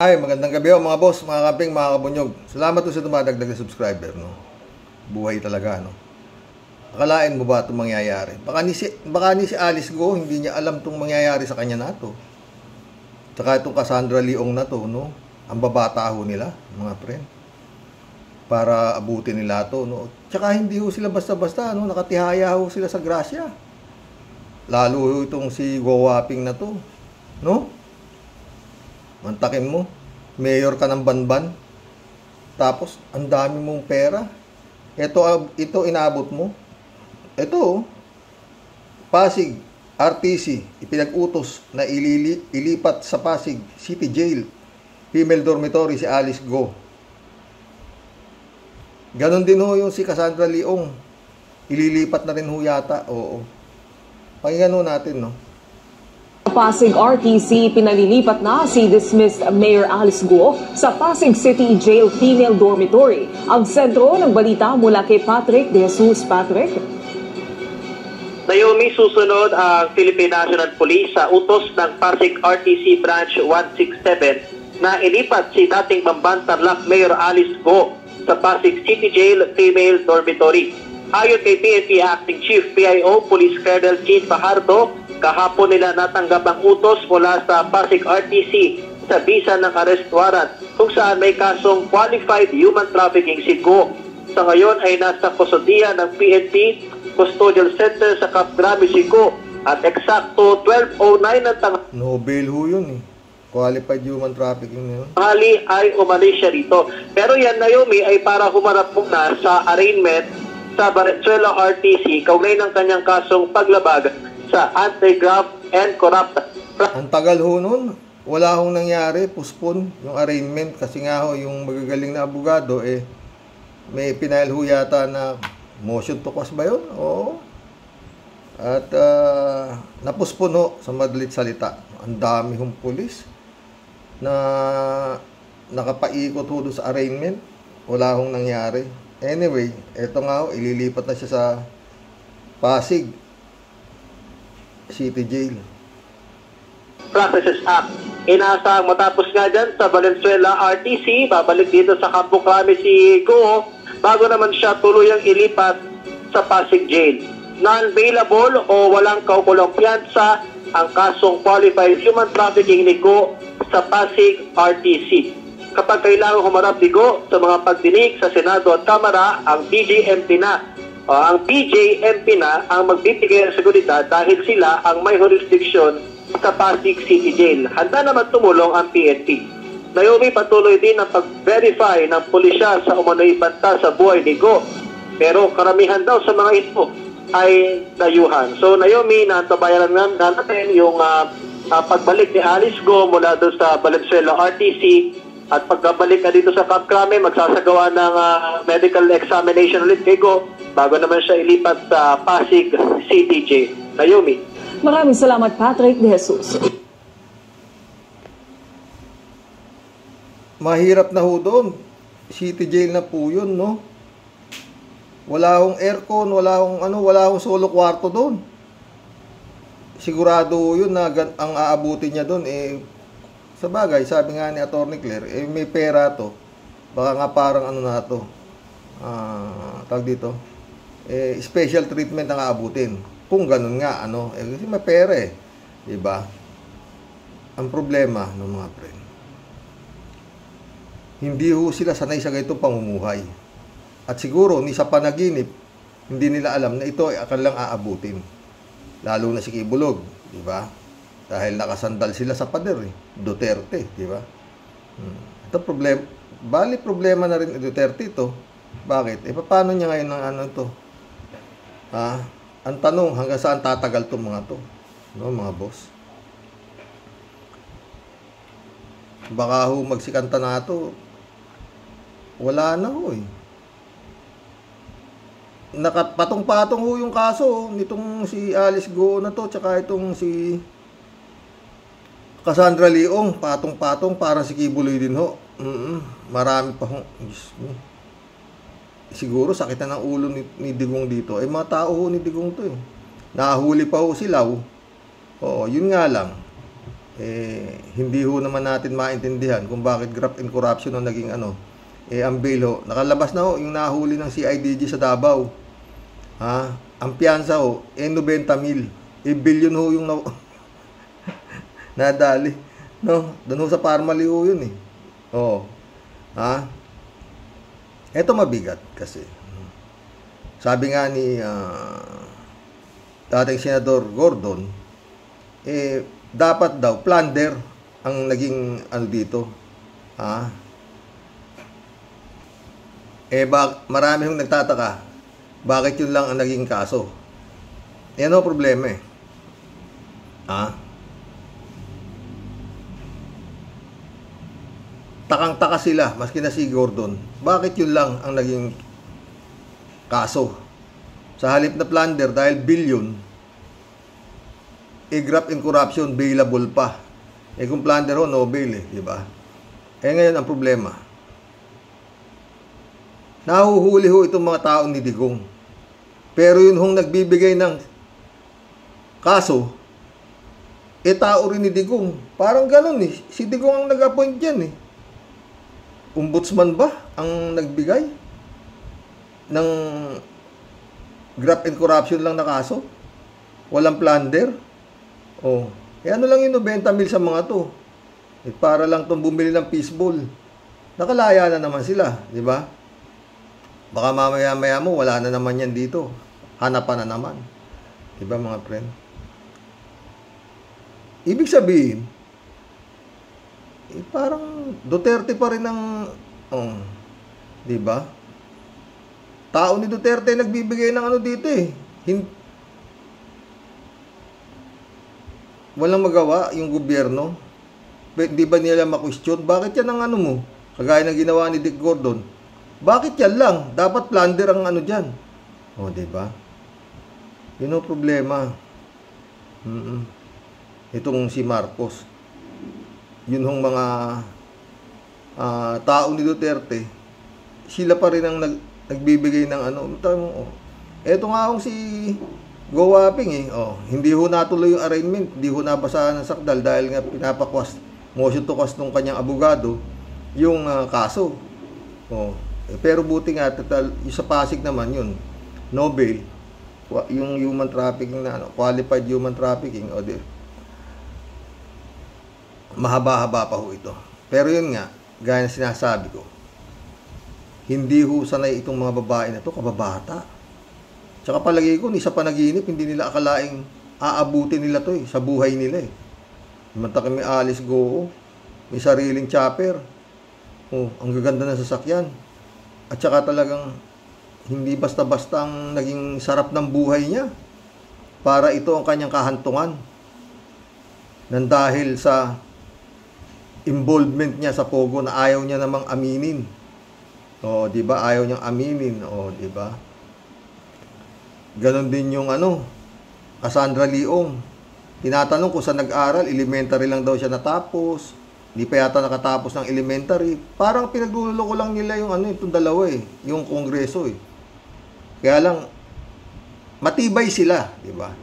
Ay, magandang gabi mga boss, mga kamping, mga kabunyog. Salamat po sa dumadagdag na subscriber, no? Buhay talaga, no? Akalain mo ba itong mangyayari? Baka ni si Alice Go, hindi niya alam itong mangyayari sa kanya na to. Tsaka itong Cassandra Leong na to, no? Ang babata ho nila, mga friend. Para abutin nila to, no? Tsaka hindi ho sila basta-basta, no? Nakatihaya ho sila sa grasya. Lalo ho itong si Guwaping na to, no? Mantakin mo, mayor ka ng Banban, tapos ang dami mong pera. Ito inabot mo. Ito, Pasig, RTC, ipinag-utos na ilipat sa Pasig City Jail, female dormitory si Alice Go. Ganon din ho yung si Cassandra Leong. Ililipat na rin ho yata, oo. Pakinggan ho natin, no? Pasig RTC, pinalilipat na si dismissed Mayor Alice Go sa Pasig City Jail Female Dormitory. Ang sentro ng balita mula kay Patrick De Jesus. Patrick. Naomi, susunod ang Philippine National Police sa utos ng Pasig RTC Branch 167 na ilipat si dating Bamban Tarlac Mayor Alice Go sa Pasig City Jail Female Dormitory. Ayon kay PNP Acting Chief PIO Police Colonel Jean Fajardo, kahapon nila natanggap ang utos mula sa Pasig RTC sa bisa ng arrest warrant kung saan may kasong qualified human trafficking si Go. Sa ngayon ay nasa kusodiya ng PNP Custodial Center sa Camp Grami si Go at eksakto 12:09 ng tanghali. Nobel ho yun eh. Qualified human trafficking na yun. Tanghali ay umalis siya rito. Pero yan, Naomi, ay para humarap muna sa arraignment sa Valenzuela RTC kaugnay ng kanyang kasong paglabag sa anti-graft and corrupt. Ang tagal ho nun. Wala hong nangyari, postpone yung arraignment kasi nga ho yung magagaling na abogado may pinail ho yata na motion to quash ba yun? Oo. At napospone ho sa madalit salita. Ang dami hong pulis na nakapaikot ho doon sa arraignment. Wala hong nangyari. Anyway, eto nga ho, ililipat na siya sa Pasig City Jail. Practices Act. Inaasahang matapos nga dyan sa Valenzuela RTC, babalik dito sa Campo Crame si Go bago naman siya tuluyang ilipat sa Pasig Jail. Non-bailable o walang kaukulang piyansa ang kasong qualified human trafficking ni Go sa Pasig RTC. Kapag kailangan humarap ni Go sa mga pagdinig sa Senado at Kamara, ang BJMP na. Ang BJMP na ang magbibigay ng seguridad dahil sila ang may jurisdiction sa Pasig City Jail. Handa naman tumulong ang PNP. Naomi, patuloy din ang pag-verify ng pulisya sa umano'y banta sa buhay ni Go. Pero karamihan daw sa mga ito ay dayuhan. So Naomi, naantabayaran na natin yung pagbalik ni Alice Go mula doon sa Valenzuela RTC. At pagkabalik na dito sa Camp Crame, magsasagawa ng medical examination ulit kay Go bago naman siya ilipat sa Pasig City Jail. Naomi. Maraming salamat, Patrick De Jesus. Mahirap na ho doon. City Jail na po yun, no? Wala hong aircon, wala hong solo kwarto doon. Sigurado yun na ang aabutin niya doon sa bagay, sabi nga ni Atty. Claire, may pera to. Baka nga parang na to. Tawag dito. Special treatment ang aabutin. Kung ganun nga, kasi may pera diba? Ang problema ng mga friend, hindi ho sila sanay sa ganitong pamumuhay. At siguro, ni sa panaginip, hindi nila alam na ito ay kanilang aabutin. Lalo na si Kibulog, diba? Dahil nakasandal sila sa pader Duterte, di ba? Ito problema na rin Duterte ito. Bakit? Paano niya ngayon ng ito? Ang tanong, hanggang saan tatagal itong mga to? No, mga boss? Baka ho magsikanta na ito. Wala na ho Nakapatong-patong ho yung kaso nitong si Alice Go na to, tsaka itong si Cassandra Leong, patong-patong, parang si Kibuloy din ho. Marami pa ho. Siguro sakit na ng ulo ni Digong dito. Mga tao ho ni Digong to Nahuli pa ho sila. Oo, yun nga lang. hindi ho naman natin maintindihan kung bakit graft and corruption ang naging ano. Ang bail ho, nakalabas na ho yung nahuli ng CIDG sa Davao. Ang piyansa ho, 90,000. Billion ho yung nadali. No, doon ho sa Parmali ho yun eh. Ito mabigat kasi. Sabi nga ni dating Senador Gordon, dapat daw plunder ang naging ano dito. Marami hong nagtataka, bakit yun lang ang naging kaso? Yan ho problema eh. Takang-taka sila, maski na si Gordon. Bakit yun lang ang naging kaso? Sa halip na plunder, dahil billion, graft and corruption, bailable pa. Kung plunder ho, no bail eh, di ba? Ngayon ang problema. Nahuhuli ho itong mga taong ni Digong. Pero yun hong nagbibigay ng kaso, tao rin ni Digong. Parang ganun eh. Si Digong ang nag-appoint dyan eh. Ombudsman ba ang nagbigay ng graft and corruption lang na kaso? Walang plunder? Ano lang yung 90,000 sa mga to? Para lang itong bumili ng fishball. Nakalaya na naman sila, di ba? Baka mamaya-maya mo, wala na naman yan dito. Hanapan na naman. Di ba mga friend? Ibig sabihin, parang Duterte pa rin ang di ba? Tao ni Duterte nagbibigay ng ano dito eh. Walang magawa yung gobyerno. Di ba nila ma-question? Bakit yan ang ano mo? Kagaya ng ginawa ni Dick Gordon. Bakit yan lang? Dapat plunder ang ano dyan. Di ba? Yun ang problema. Itong si Marcos. Yun hong mga tao ni Duterte, sila pa rin ang nagbibigay ng ano. Eto nga hong si Go Waping hindi ho natuloy yung arraignment, hindi ho nabasahan ng sakdal dahil nga pinapakwas, motion to quash nung kanyang abogado yung kaso. Pero buti nga, yung sa Pasig naman yun, no bail, yung human trafficking na qualified human trafficking, mahaba-haba pa ho ito. Pero yun nga, gaya na sinasabi ko, hindi ho sanay itong mga babae na to, kababata. Tsaka palagi ko, sa panaginip, hindi nila akalaing aabutin nila to sa buhay nila eh. Manta kami Alice Go, may sariling chopper. Ang gaganda ng sasakyan. At saka talagang hindi basta-basta ang naging sarap ng buhay niya. Para ito ang kanyang kahantungan. Nang dahil sa involvement niya sa Pogo na ayaw niya namang aminin. Di ba? Ayaw niyang aminin. Di ba? Ganon din yung Cassandra Leong. Tinatanong kung saan nag-aral, elementary lang daw siya natapos. Hindi pa yata nakatapos ng elementary. Parang pinagluloko lang nila yung itong dalawa eh, yung kongreso eh. Kaya lang matibay sila, di ba?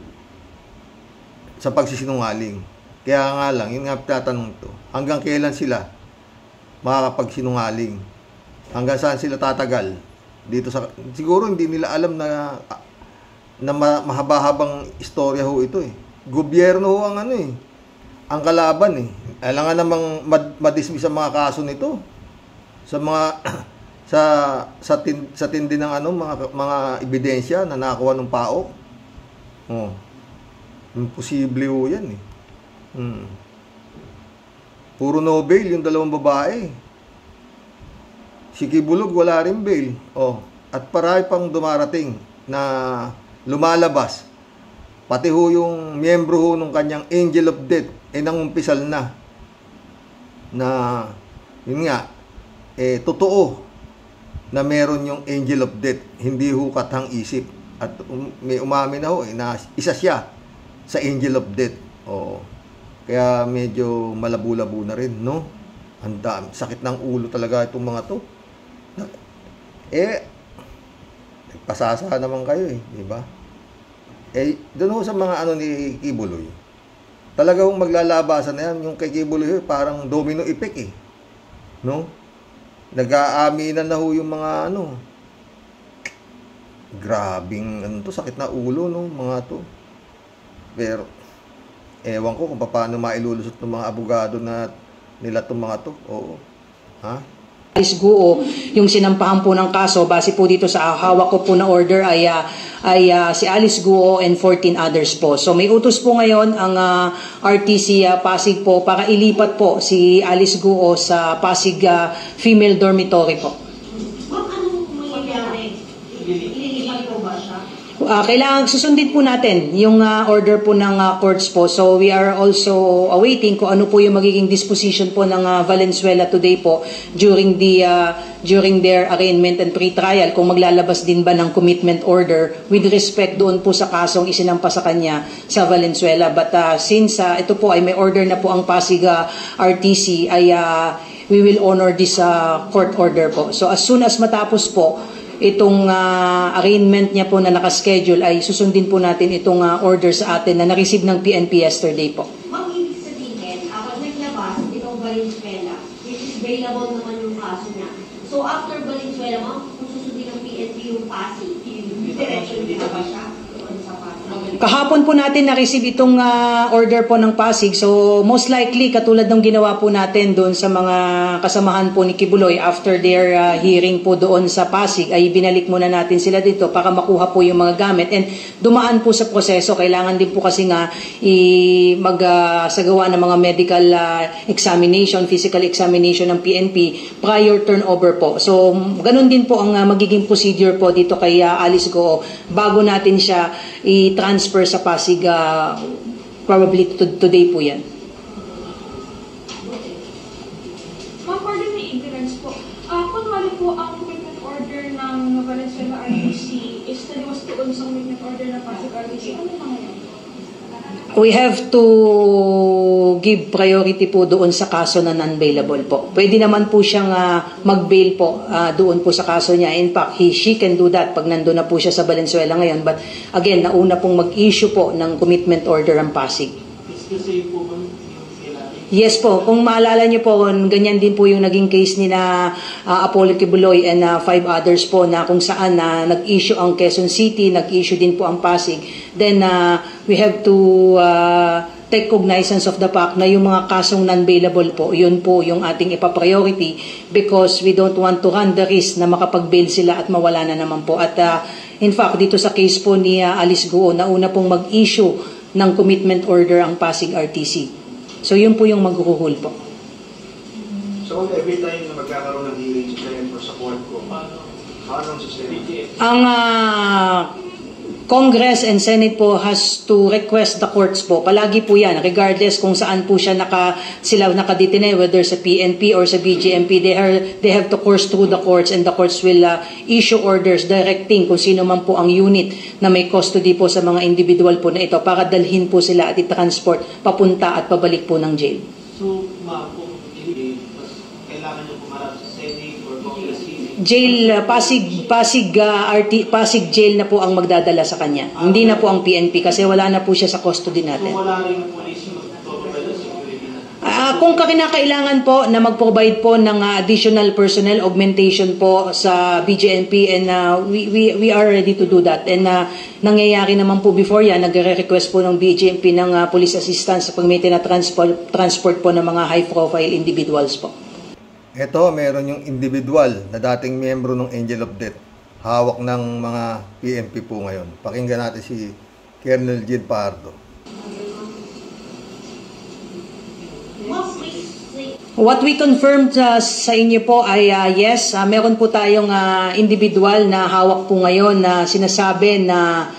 Sa pagsisinungaling. Kaya nga lang, yun nga tatanong to. Hanggang kailan sila makakapagsinungaling? Hanggang saan sila tatagal? Dito siguro hindi nila alam na mahaba-habang istorya ho ito eh. Gobyerno ho ang ang kalaban eh. Alangan namang madismiss ang mga kaso nito. Sa mga sa tindi ng mga ebidensya na nakuha ng PAOK. Imposible ho yan eh. Puro no bail yung dalawang babae. Si Kibulog wala rin bail. At parami pang dumarating na lumalabas. Pati ho yung miyembro ho nung kanyang Angel of Death nangumpisal na yun nga totoo na meron yung Angel of Death, hindi ho kathang isip. At may umamin na ho na isa siya sa Angel of Death. Kaya medyo malabo-labo na rin, no? Ang dami, sakit ng ulo talaga itong mga to. Nagpasasa naman kayo eh, di ba? Doon ho sa mga ni Kibuloy. talagang maglalabasan na yan. Yung kay Kibuloy, parang domino effect eh. No? Nag-aaminan na ho yung mga ano. Grabing, ano to, sakit na ulo, no, mga to. Pero, ewan ko kung paano mailulusot ng mga abogado na nila itong mga to. Oo. Ha? Alice Guo, yung sinampahan po ng kaso, base po dito sa hawak ko po na order ay si Alice Guo and 14 others po. So may utos po ngayon ang RTC Pasig po para ilipat po si Alice Guo sa Pasig female dormitory po. Anong mangyayari? Ililipat po ba siya? Kailangan susundin po natin yung order po ng courts po. So we are also awaiting kung ano po yung magiging disposition po ng Valenzuela today po during their arraignment and pre-trial, kung maglalabas din ba ng commitment order with respect doon po sa kasong isinampa sa kanya sa Valenzuela. But since ito po ay may order na po ang Pasig RTC, ay we will honor this court order po. So as soon as matapos po itong arraignment niya po na nakaschedule, ay susundin po natin itong order sa atin na na-receive ng PNP yesterday po. Ma'am, ibig sabihin, pag naglabas itong Valenzuela, which is bailable naman yung kaso niya. So after Valenzuela, ma'am, kung susundin ng PNP yung Pasig, diretso nila ba siya doon sa Pasig? Kahapon po natin na-receive itong order po ng Pasig. So most likely, katulad ng ginawa po natin doon sa mga kasamahan po ni Kibuloy after their hearing po doon sa Pasig, ay binalik muna natin sila dito para makuha po yung mga gamit. And dumaan po sa proseso, kailangan din po kasi nga magsagawa ng mga medical examination, physical examination ng PNP prior turnover po. So ganun din po ang magiging procedure po dito kay Alice Guo bago natin siya i-transfer sa Pasig, probably today po yan. Ma'am, pardon my ignorance po. Kunwari po, ang commitment order ng Valenzuela RTC is taliwas doon sa commitment order ng Pasig RTC. Ano mga yan? We have to give priority po doon sa kaso na non-bailable po. Pwede naman po siyang mag-bail po doon po sa kaso niya. In fact, she can do that pag nandun na po siya sa Valenzuela ngayon. But again, nauna pong mag-issue po ng commitment order ang Pasig. Yes po, kung maalala niyo po, ganyan din po yung naging case ni na Apollo Kibuloy and 5 others po na kung saan nag-issue ang Quezon City, nag-issue din po ang Pasig. Then we have to take cognizance of the fact na yung mga kasong non-bailable po, yun po yung ating ipa-priority because we don't want to run the risk na makapag-bail sila at mawala na naman po. At in fact, dito sa case po ni Alice Guo, nauna pong mag-issue ng commitment order ang Pasig RTC. So yun po yung maghuhul po. So every time na magkakaroon ng hearing sa court ko, paano sa Senate? Ang Congress and Senate po has to request the courts po. Palagi po yan, regardless kung saan po siya sila nakadetine, whether sa PNP or sa BGMP, they have to course through the courts and the courts will issue orders directing kung sino man po ang unit na may custody po sa mga individual po na ito para dalhin po sila at i-transport papunta at pabalik po ng jail. So, ma'am, kung kailangan nyo pumarap sa Senate or Congress jail, Pasig jail na po ang magdadala sa kanya. Hindi na po ang PNP kasi wala na po siya sa custody natin. So wala rin yung police yung mag-provide ng security na? Kung kinakailangan po na mag-provide po ng additional personnel augmentation po sa BGMP and we are ready to do that. And nangyayari naman po before yan, nagre-request po ng BGMP ng police assistance sa pag-maintain na transport po ng mga high-profile individuals po. Ito, meron yung individual na dating miyembro ng Angel of Death. Hawak ng mga PNP po ngayon. Pakinggan natin si Colonel Gil Pardo. What we confirmed sa inyo po ay yes, meron po tayong individual na hawak po ngayon na sinasabi na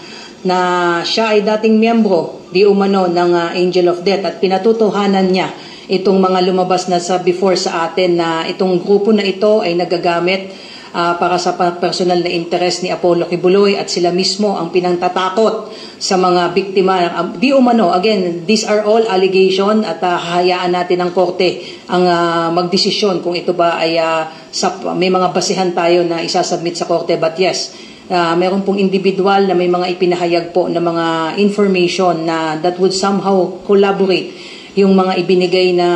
siya ay dating miyembro di umano ng Angel of Death at pinatutuhanan niya itong mga lumabas na sa before sa atin na itong grupo na ito ay nagagamit para sa personal na interest ni Apollo Kibuloy at sila mismo ang pinangtatakot sa mga biktima. Di umano, again, these are all allegation at hahayaan natin ng korte ang magdesisyon kung ito ba ay may mga basihan tayo na isasubmit sa korte. But yes, meron pong individual na may mga ipinahayag po na mga information na that would somehow collaborate yung mga ibinigay na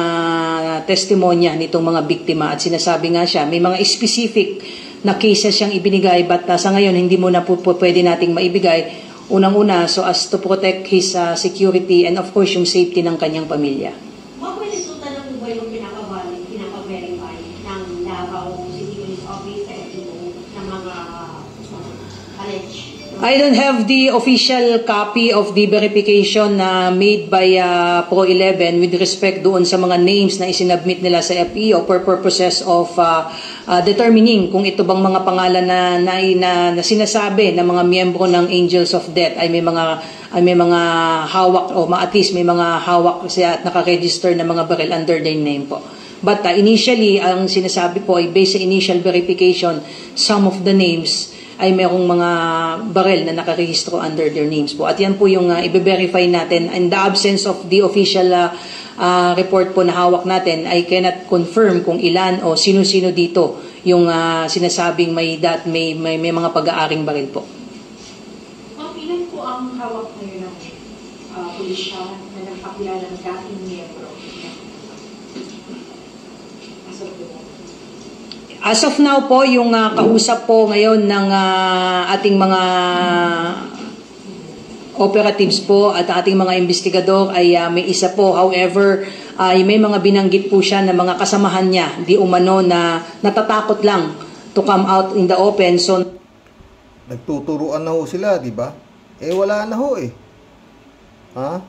testimonya nitong mga biktima, at sinasabi nga siya may mga specific na cases siyang ibinigay, but sa ngayon hindi mo na po pwede nating maibigay, unang-una so as to protect his security and of course yung safety ng kanyang pamilya. Makulisutan na po ba yung pinaka-verify ng Davao City Police Office sa FEO ng mga alleged? I don't have the official copy of the verification made by Pro11 with respect doon sa mga names na isinabmit nila sa FEO for purposes of determining kung ito bang mga pangalan na sinasabi ng mga miyembro ng Angels of Death ay may mga hawak o at least may mga hawak siya at nakaregister na mga baril under their name po. But initially, ang sinasabi po ay based sa initial verification, some of the names ay merong mga barel na nakarehistro under their names po. At yan po yung i-verify natin. In the absence of the official report po na hawak natin, I cannot confirm kung ilan o sino-sino dito yung sinasabing may mga pag-aaring baril po. Ilan po ang hawak ngayon ng pulisya na nagpakilala ng dating miyembro? As of now po, yung kausap po ngayon ng ating mga operatives po at ating mga investigador ay may isa po. However, may mga binanggit po siya na mga kasamahan niya, di umano na natatakot lang to come out in the open. So, nagtuturuan na ho sila, di ba? Wala na ho eh. Ha?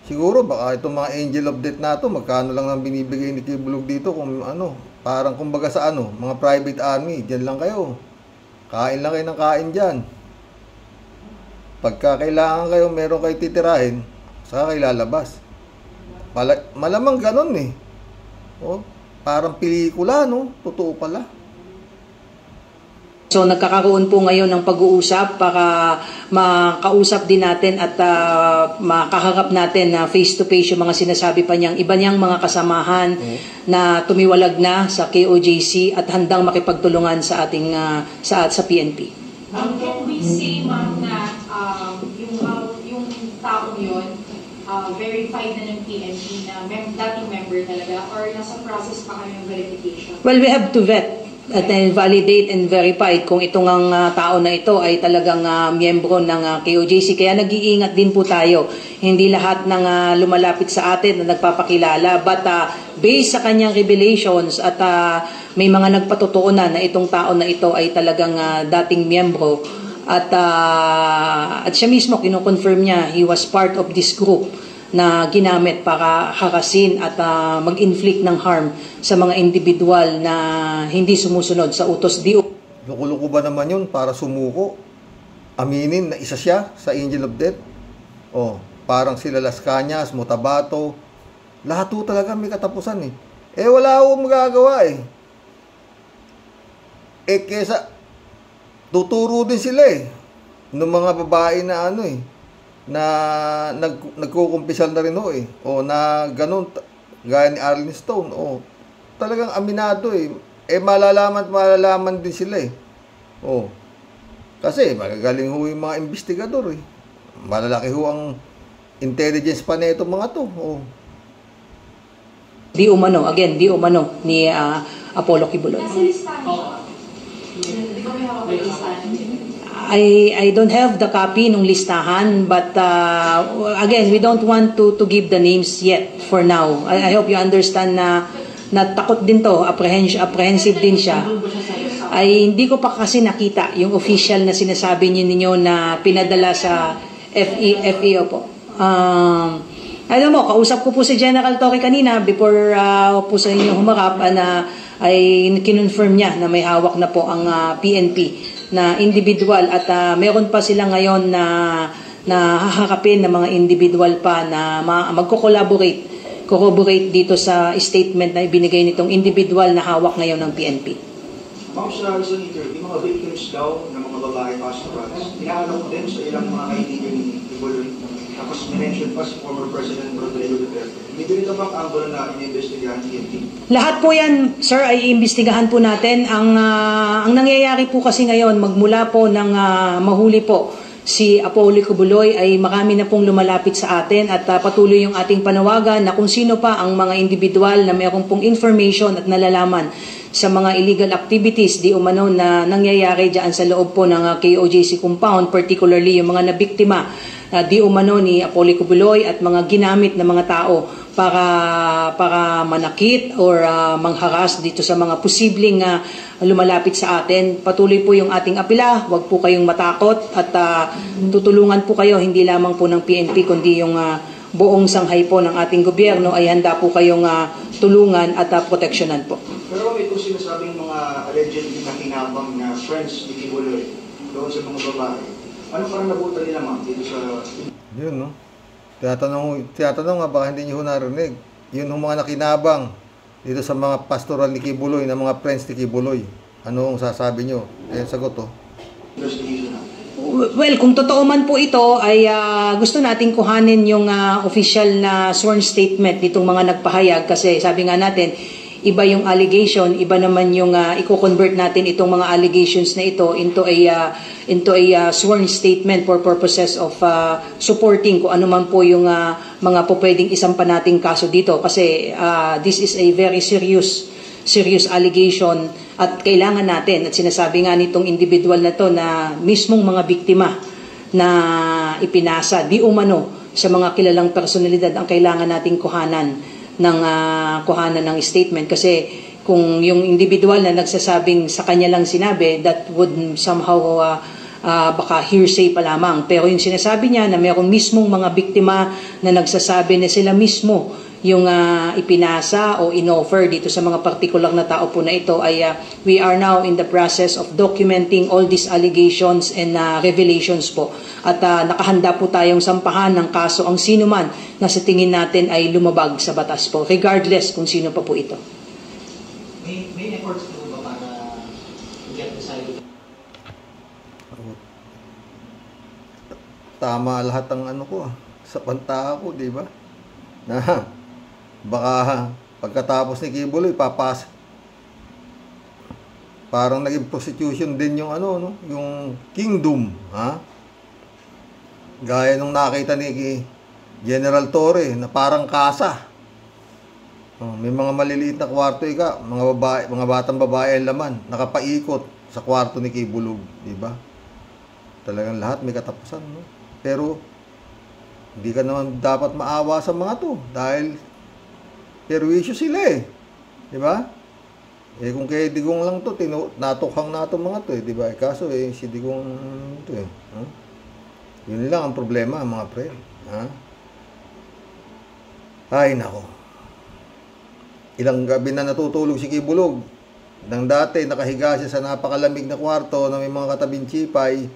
Siguro baka itong mga Angel of Death na to, magkano lang nang binibigay ni Kibulog dito kung parang kumbaga sa mga private army, dyan lang kayo. Kain lang kayo ng kain dyan. Pagka kailangan kayo, meron kayo titirahin, saka kayo lalabas. Malamang ganun eh. Parang pelikula, no? Totoo pala. So nagkakaroon po ngayon ng pag-uusap para makausap din natin at makaharap natin na face-to-face yung mga sinasabi pa niyang iba niyang mga kasamahan na tumiwalag na sa KOJC at handang makipagtulungan sa ating sa PNP. Can we say, ma'am, na yung taong yun verified na ng PNP na dating member talaga or nasa process pa kami ng verification? Well, we have to vet at then validate and verify kung itong tao na ito ay talagang miyembro ng KOJC. Kaya nag-iingat din po tayo. Hindi lahat ng lumalapit sa atin na nagpapakilala. But based sa kanyang revelations at may mga nagpatotoo na itong tao na ito ay talagang dating miyembro. At siya mismo, kino-confirm niya, he was part of this group na ginamit para harasin at mag-inflict ng harm sa mga individual na hindi sumusunod sa utos di. Loko-loko ba naman yun para sumuko? Aminin na isa siya sa Angel of Death? Parang sila Las Cañas, Motabato, lahat po talaga may katapusan eh. Wala akong magagawa eh. Kesa tuturo din sila ng mga babae na na nagkukumpisal na rin na ganun gaya ni Arlene Stone talagang aminado malalaman din sila kasi magagaling ho yung mga investigador malalaki ho ang intelligence pa na itong mga to Di umano ni Apollo Kibuloy. Nasa listahan siya. Hindi ko may hawak ng listahan. I don't have the copy nung listahan, but again, we don't want to give the names yet for now. I hope you understand na takot din to, apprehensive din siya. Ay hindi ko pa kasi nakita yung official na sinasabi ninyo na pinadala sa FEO po. Alam mo, kausap ko po si General Torre kanina before po sa inyo humarap ay kinonfirm niya na may hawak na po ang PNP na individual at meron pa sila ngayon na haharapin ng mga individual pa na corroborate dito sa statement na ibinigay nitong individual na hawak ngayon ng PNP. Ma'am, sa isang interview, mga victims daw ng mga babae pastorals, inaanong din sa ilang mga kaibigan ni Ibuloy. Tapos minention pa si former President Rodrigo Duterte. Hindi rin bang angulo na inimbestigahan ni PNP? Lahat po yan, sir, ay iimbestigahan po natin. Ang nangyayari po kasi ngayon, magmula po ng mahuli po si Apollo Qubuloy, ay marami na pong lumalapit sa atin at patuloy yung ating panawagan na kung sino pa ang mga individual na mayroon pong information at nalalaman sa mga illegal activities di umano na nangyayari dyan sa loob po ng KOJC compound, particularly yung mga nabiktima di umano ni Apollo Qubuloy at mga ginamit na mga tao para manakit or mangharas dito sa mga posibleng lumalapit sa atin. Patuloy po yung ating apela, huwag po kayong matakot at tutulungan po kayo, hindi lamang po ng PNP kundi yung buong sanghay po ng ating gobyerno ay handa po kayong tulungan at proteksyonan po. Pero ito sinasabing mga allegedly na hinabang na friends ni Qubuloy doon sa mga babae. Ano parang nabutan nila, ma'am, dito sa... Yun, no? Tinatanong nga, baka hindi nyo narinig. Yun yung mga nakinabang dito sa mga pastoral ni Qubuloy, na mga friends ni Qubuloy. Ano ang sasabi nyo? Ayan, sagot, oh. Well, kung totoo man po ito, ay gusto nating kuhanin yung official na sworn statement nitong mga nagpahayag kasi sabi nga natin, iba yung allegation, iba naman yung i-convert natin itong mga allegations na ito into a sworn statement for purposes of supporting kung ano man po yung mga po pwedeng isampa nating kaso dito kasi this is a very serious allegation at kailangan natin at sinasabi nga nitong individual na to na mismong mga biktima na ipinasa di umano sa mga kilalang personalidad ang kailangan nating kuhanan ng statement kasi kung yung individual na nagsasabing sa kanya lang sinabi, that would somehow baka hearsay pa lamang. Pero yung sinasabi niya na mayroong mismong mga biktima na nagsasabi na sila mismo yung ipinasa o inoffer dito sa mga particular na tao po na ito ay we are now in the process of documenting all these allegations and revelations po. At nakahanda po tayong sampahan ng kaso ang sino man na sa tingin natin ay lumabag sa batas po, regardless kung sino pa po ito. May efforts po ba para get the side? Tama lahat ng ano ko, sa panta ko, di ba? Na baka pagkatapos ni Qubuloy parang naging prostitution din yung ano, no? Yung kingdom, ha? Gaya nung nakita ni General Torre na parang kasa. May mga maliliit na kwarto mga batang babae ang laman, nakapaikot sa kwarto ni Qubuloy, di ba? Talagang lahat may katapusan, no? Pero hindi ka naman dapat maawa sa mga to dahil perwisyo sila eh. Di ba? Eh kung kay Digong lang to, natukhang na itong mga to eh. Di ba? Kaso eh, si Digong to eh. Huh? Yun lang ang problema mga pre. Ha? Ay nako. Ilang gabi na natutulog si Qubuloy. Nang dati nakahiga siya sa napakalamig na kwarto na may mga katabing chipay.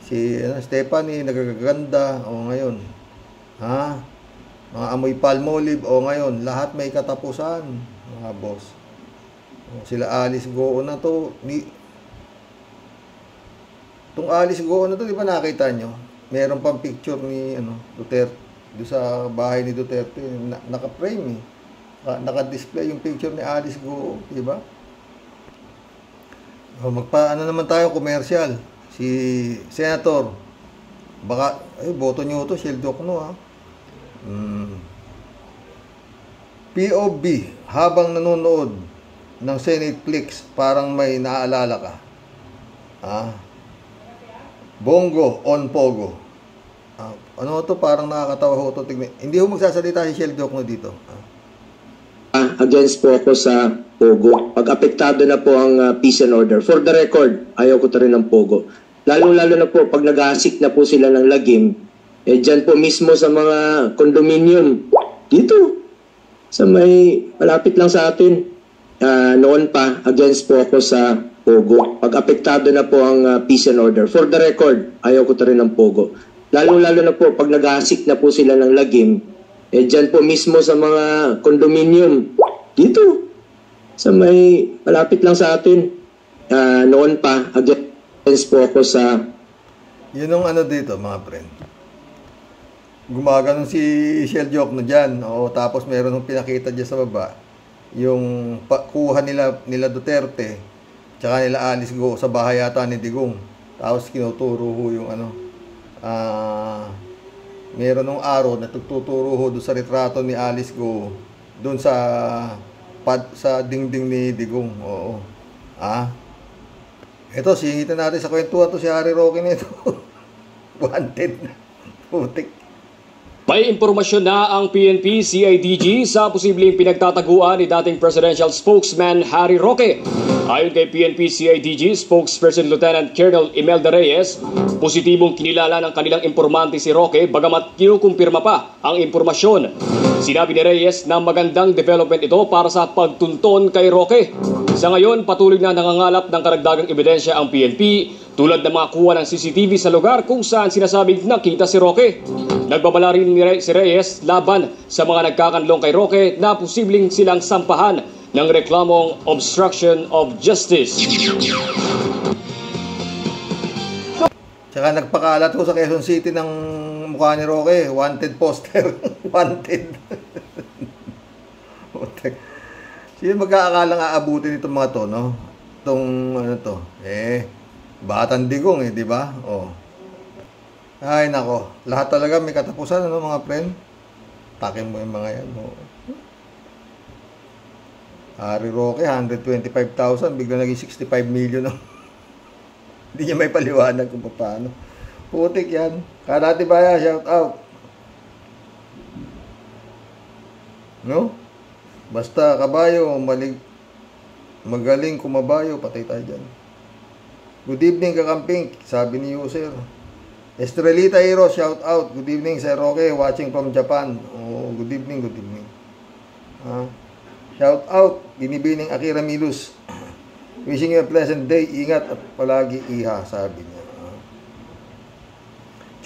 Si Stephanie nagaganda o ngayon. Ha? Mga amoy palmolive o ngayon, lahat may katapusan, mga boss. Sila Alice Goo na to, itong Alice Goo na to, di ba nakita nyo? Meron pang picture ni Duterte, doon sa bahay ni Duterte, naka-frame eh. Naka-display yung picture ni Alice Goo, di ba? Magpaano naman tayo, commercial. Si Senator, baka, boto nyo to, Sheldok no ha. POB, habang nanonood ng Senate Flix, parang may naaalala ka. Bongo on Pogo. Ano to, parang nakakatawa ho to tignan. Hindi ho magsasalita si Sheldok no dito. Against po ako sa Pogo. Pag apektado na po ang peace and order. For the record, ayaw ko ta rin ng Pogo. Lalo-lalo na po pag naghahasik na po sila ng lagim, dyan po mismo sa mga condominium, dito, sa may malapit lang sa atin, noon pa, against po ako sa Pogo. Pag apektado na po ang peace and order. For the record, ayaw ko ta rin ng Pogo. Lalo-lalo na po pag naghahasik na po sila ng lagim, dyan po mismo sa mga condominium, dito, sa may malapit lang sa atin, noon pa, against po ako sa... Yun ang ano dito, mga friend. Gumaganon si Shell Joke na dyan. O, tapos meron ng pinakita dyan sa baba. Yung kuha nila Duterte, tsaka nila Alice Go sa bahay yata ni Digong. Tapos kinuturo ho yung ano. Meron nung araw na tuturo ho doon sa retrato ni Alice Go. Doon sa dingding ni Digong. Oo. Ito, singitan natin sa kwentuhan to si Harry Roque nito. Wanted na. Putik. May impormasyon na ang PNP CIDG sa posibleng pinagtataguan ni dating presidential spokesman Harry Roque. Ayon kay PNP CIDG spokesperson Lieutenant Colonel Imelda Reyes, positibong kinilala ng kanilang impormante si Roque bagamat kinukumpirma pa ang impormasyon. Sinabi ni Reyes na magandang development ito para sa pagtunton kay Roque. Sa ngayon, patuloy na nangangalap ng karagdagang ebidensya ang PNP tulad ng mga kuha ng CCTV sa lugar kung saan sinasabing nakita si Roque. Nagbabala rin si Reyes laban sa mga nagkakanlong kay Roque na posibleng silang sampahan ng reklamong obstruction of justice. Tsaka nagpakalat ko sa Quezon City ng mukha ni Roque, wanted poster. Wanted. Sino magkakalang aabutin itong mga to, no? Itong ano to, Batang Digong di ba? Ay nako, lahat talaga may katapusan, ano mga friend? Takin mo yung mga yan. Harry Roque, 125,000, bigla naging 65 million. Hindi niya may paliwanag kung paano. Putik yan. Karate Baya, shout out. No? Basta kabayo, magaling kumabayo, patay tayo dyan. Good evening, kakamping, sabi ni user. Estrelita Hero, shout out. Good evening, Sir Roque, watching from Japan. Good evening, good evening. Shout out, Binibining Akira Milus. Wishing you a pleasant day. Ingat at palagi iha, sabi niya.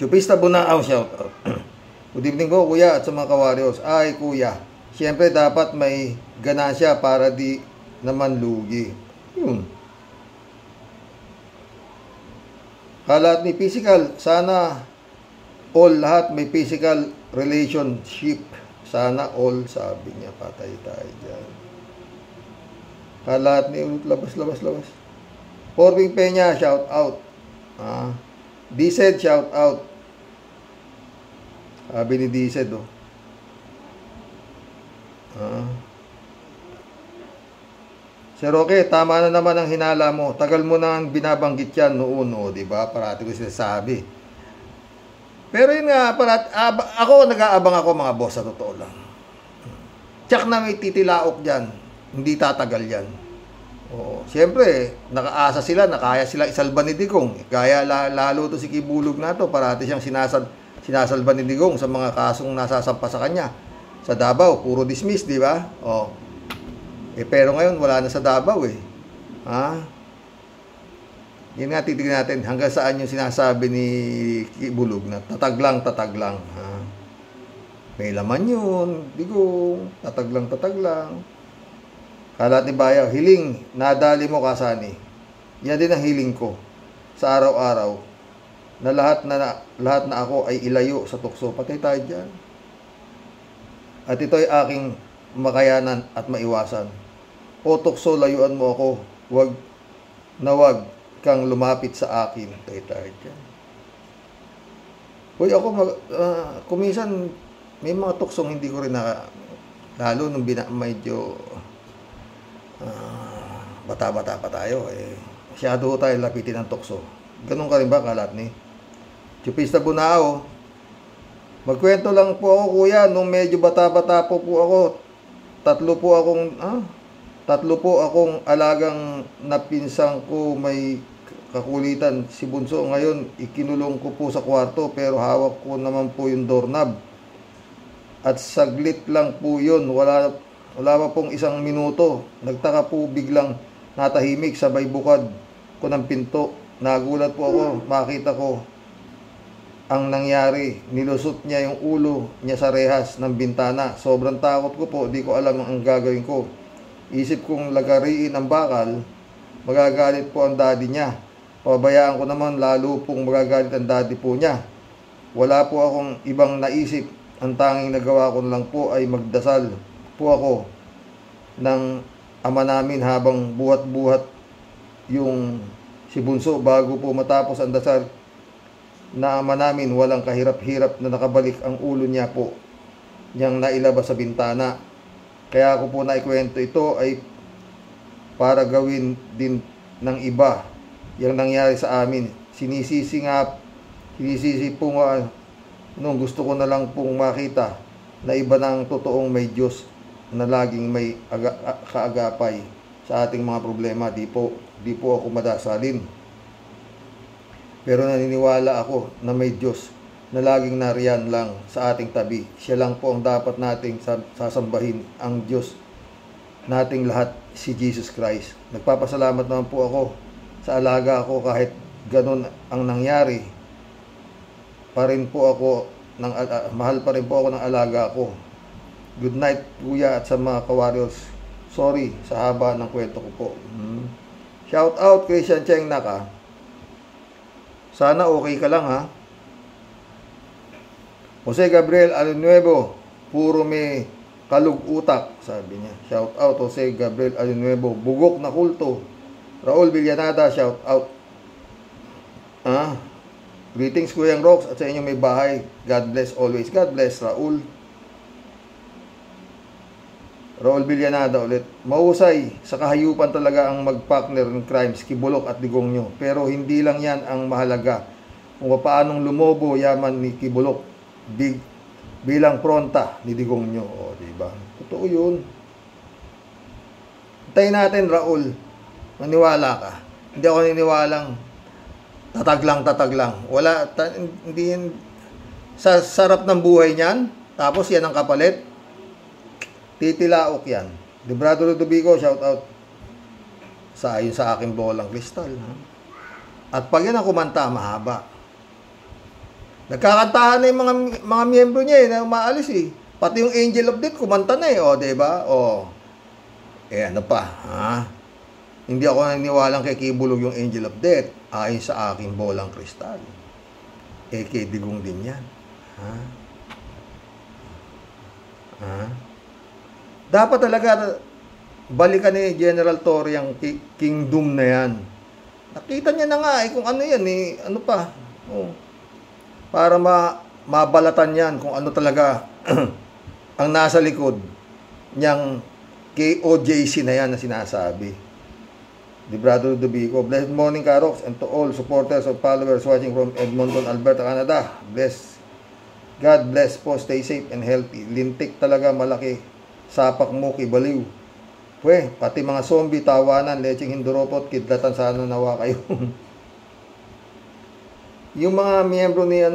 Chupista Bunaaw, shout out. Good evening po, kuya, at sa mga kawaryos. Ay, kuya, siyempre dapat may ganansya para di naman lugi. Yun. Kalat ni physical, sana all, lahat may physical relationship. Sana all, sabi niya, patay tayo dyan. Kalat ni ulit, labas. Corbing Peña, shout out. Dized, shout out. Sabi ni Dized, Sir Roque, tama na naman ang hinala mo. Tagal mo nang binabanggit yan noon, di ba? Parati ko sinasabi. Pero yun nga, ako nag-aabang ako mga boss, sa totoo lang. Tsak na may titilaok dyan. Hindi tatagal yan. Siyempre, nakaasa sila, nakaya sila isalba ni Digong. Kaya lalo to si Kibulog na to, parati siyang sinasalba ni Digong sa mga kasong nasasampa sa kanya. Sa Davao, puro dismiss, di ba? Pero ngayon, wala na sa Davao Yun nga, titignan natin hanggang saan yung sinasabi ni Kibulog na tatag lang. May laman yun, Digong, tatag lang. Kalat ni Bayaw, hiling, nadali mo kasani. Yan din ang hiling ko sa araw-araw na lahat na ako ay ilayo sa tukso. Patay tayo dyan. At ito'y aking makayanan at maiwasan. O tukso, layuan mo ako. Wag kang lumapit sa akin. Patay tayo dyan. Uy, ako, kuminsan, may mga tuksong hindi ko rin lalo nung medyo bata-bata pa tayo. Masyado tayo lapitin ng tukso. Ganun ka rin ba, Kalat ni? Chupista Bunao, magkwento lang po ako, kuya, nung medyo bata-bata po ako, tatlo po akong alagang napinsang ko may kakulitan. Si Bunso ngayon, ikinulong ko po sa kwarto, pero hawak ko naman po yung doorknob. At saglit lang po yun, wala pa pong 1 minuto. Nagtaka po biglang natahimik, sabay bukad ko ng pinto. Nagulat po ako, makita ko ang nangyari. Nilusot niya yung ulo niya sa rehas ng bintana. Sobrang takot ko po, di ko alam ang gagawin ko. Isip kong lagariin ang bakal, magagalit po ang daddy niya. Pabayaan ko naman, lalo pong magagalit ang daddy po niya. Wala po akong ibang naisip. Ang tanging nagawa ko lang po ay magdasal po ako ng ama namin habang buhat-buhat yung si Bunso bago po matapos ang dasal na ama namin, walang kahirap-hirap na nakabalik ang ulo niya po niyang nailabas sa bintana. Kaya ako po naikwento ito ay para gawin din ng iba yung nangyari sa amin. Sinisisi po nga nung gusto ko na lang pong makita na iba ng totoong may Diyos na laging may kaagapay sa ating mga problema. Di po ako madasalin. Pero naniniwala ako na may Diyos na laging nariyan lang sa ating tabi. Siya lang po ang dapat nating sasambahin, ang Diyos nating lahat, si Jesus Christ. Nagpapasalamat naman po ako sa alaga ko kahit ganun ang nangyari. Mahal pa rin po ako ng alaga ko. Good night, kuya, at sa mga ka-warriors. Sorry sa haba ng kwento ko po. Shout out Christian Cheng Naka. Sana okay ka lang, ha? Jose Gabriel Alinuevo, puro may kalug-utak, sabi niya. Shout out Jose Gabriel Alinuevo. Bugok na kulto. Raul Villanada, shout out. Greetings Kuyang Rox at sa inyong may bahay. God bless always. God bless Raul. Raul Villanada ulit. Mahusay sa kahayupan talaga ang mag-partner ng crimes, Kibulok at Digong nyo. Pero hindi lang yan ang mahalaga. Kung paanong lumobo yaman ni Kibulok bilang pronta ni Digong nyo. O, diba? Totoo yun. Hintayin natin, Raul. Maniwala ka. Hindi ako niniwalang tatag lang. Hindi yan. Sa sarap ng buhay niyan, tapos yan ang kapalit. Titilaok yan. Di Brado Ludovico, shout out. Ayon sa aking bolang kristal. Ha? At pag yan ang kumanta, mahaba. Nagkakantahan na yung mga miyembro niya na umaalis eh. Pati yung Angel of Death, kumanta na eh. O, diba? O. Ano pa? Ha? Hindi ako naniniwalang kay Kibulog yung Angel of Death. Ayon sa aking bolang kristal. Kay Digong din yan. Ha? Dapat talaga balikan ni General Torre yung kingdom na yan. Nakita niya na nga eh kung ano yan eh. Ano pa? Para mabalatan yan kung ano talaga ang nasa likod niyang KOJC na yan na sinasabi. Di Brado Dubico. Blessed morning, Karox, and to all supporters or followers watching from Edmonton, Alberta, Canada. God bless po. Stay safe and healthy. Lintik talaga malaki. Sapak mo, kibaliw. Pati mga zombie, tawanan, lecheng hinduropot, kidlatan, sana nawa kayo. Yung mga miyembro ni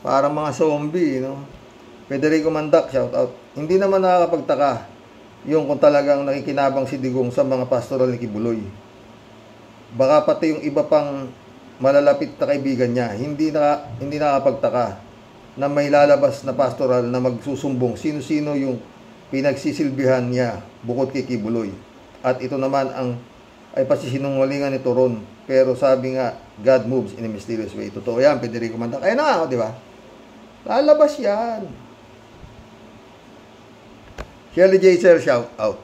parang mga zombie, Federico Mandak, shout out. Hindi naman nakakapagtaka yung kung talagang nakikinabang si Digong sa mga pastoral ni Kibuloy. Baka pati yung iba pang malalapit na kaibigan niya, hindi nakakapagtaka na may lalabas na pastoral na magsusumbong sino-sino yung pinagsisilbihan niya bukod kay Kibuloy. At ito naman ay pasisinungalingan ni Toron. Pero sabi nga, God moves in a mysterious way. Totoo yan, Federico Mandak. Ayun na, di ba? Lalabas yan. Shirley J. Sir, shout out.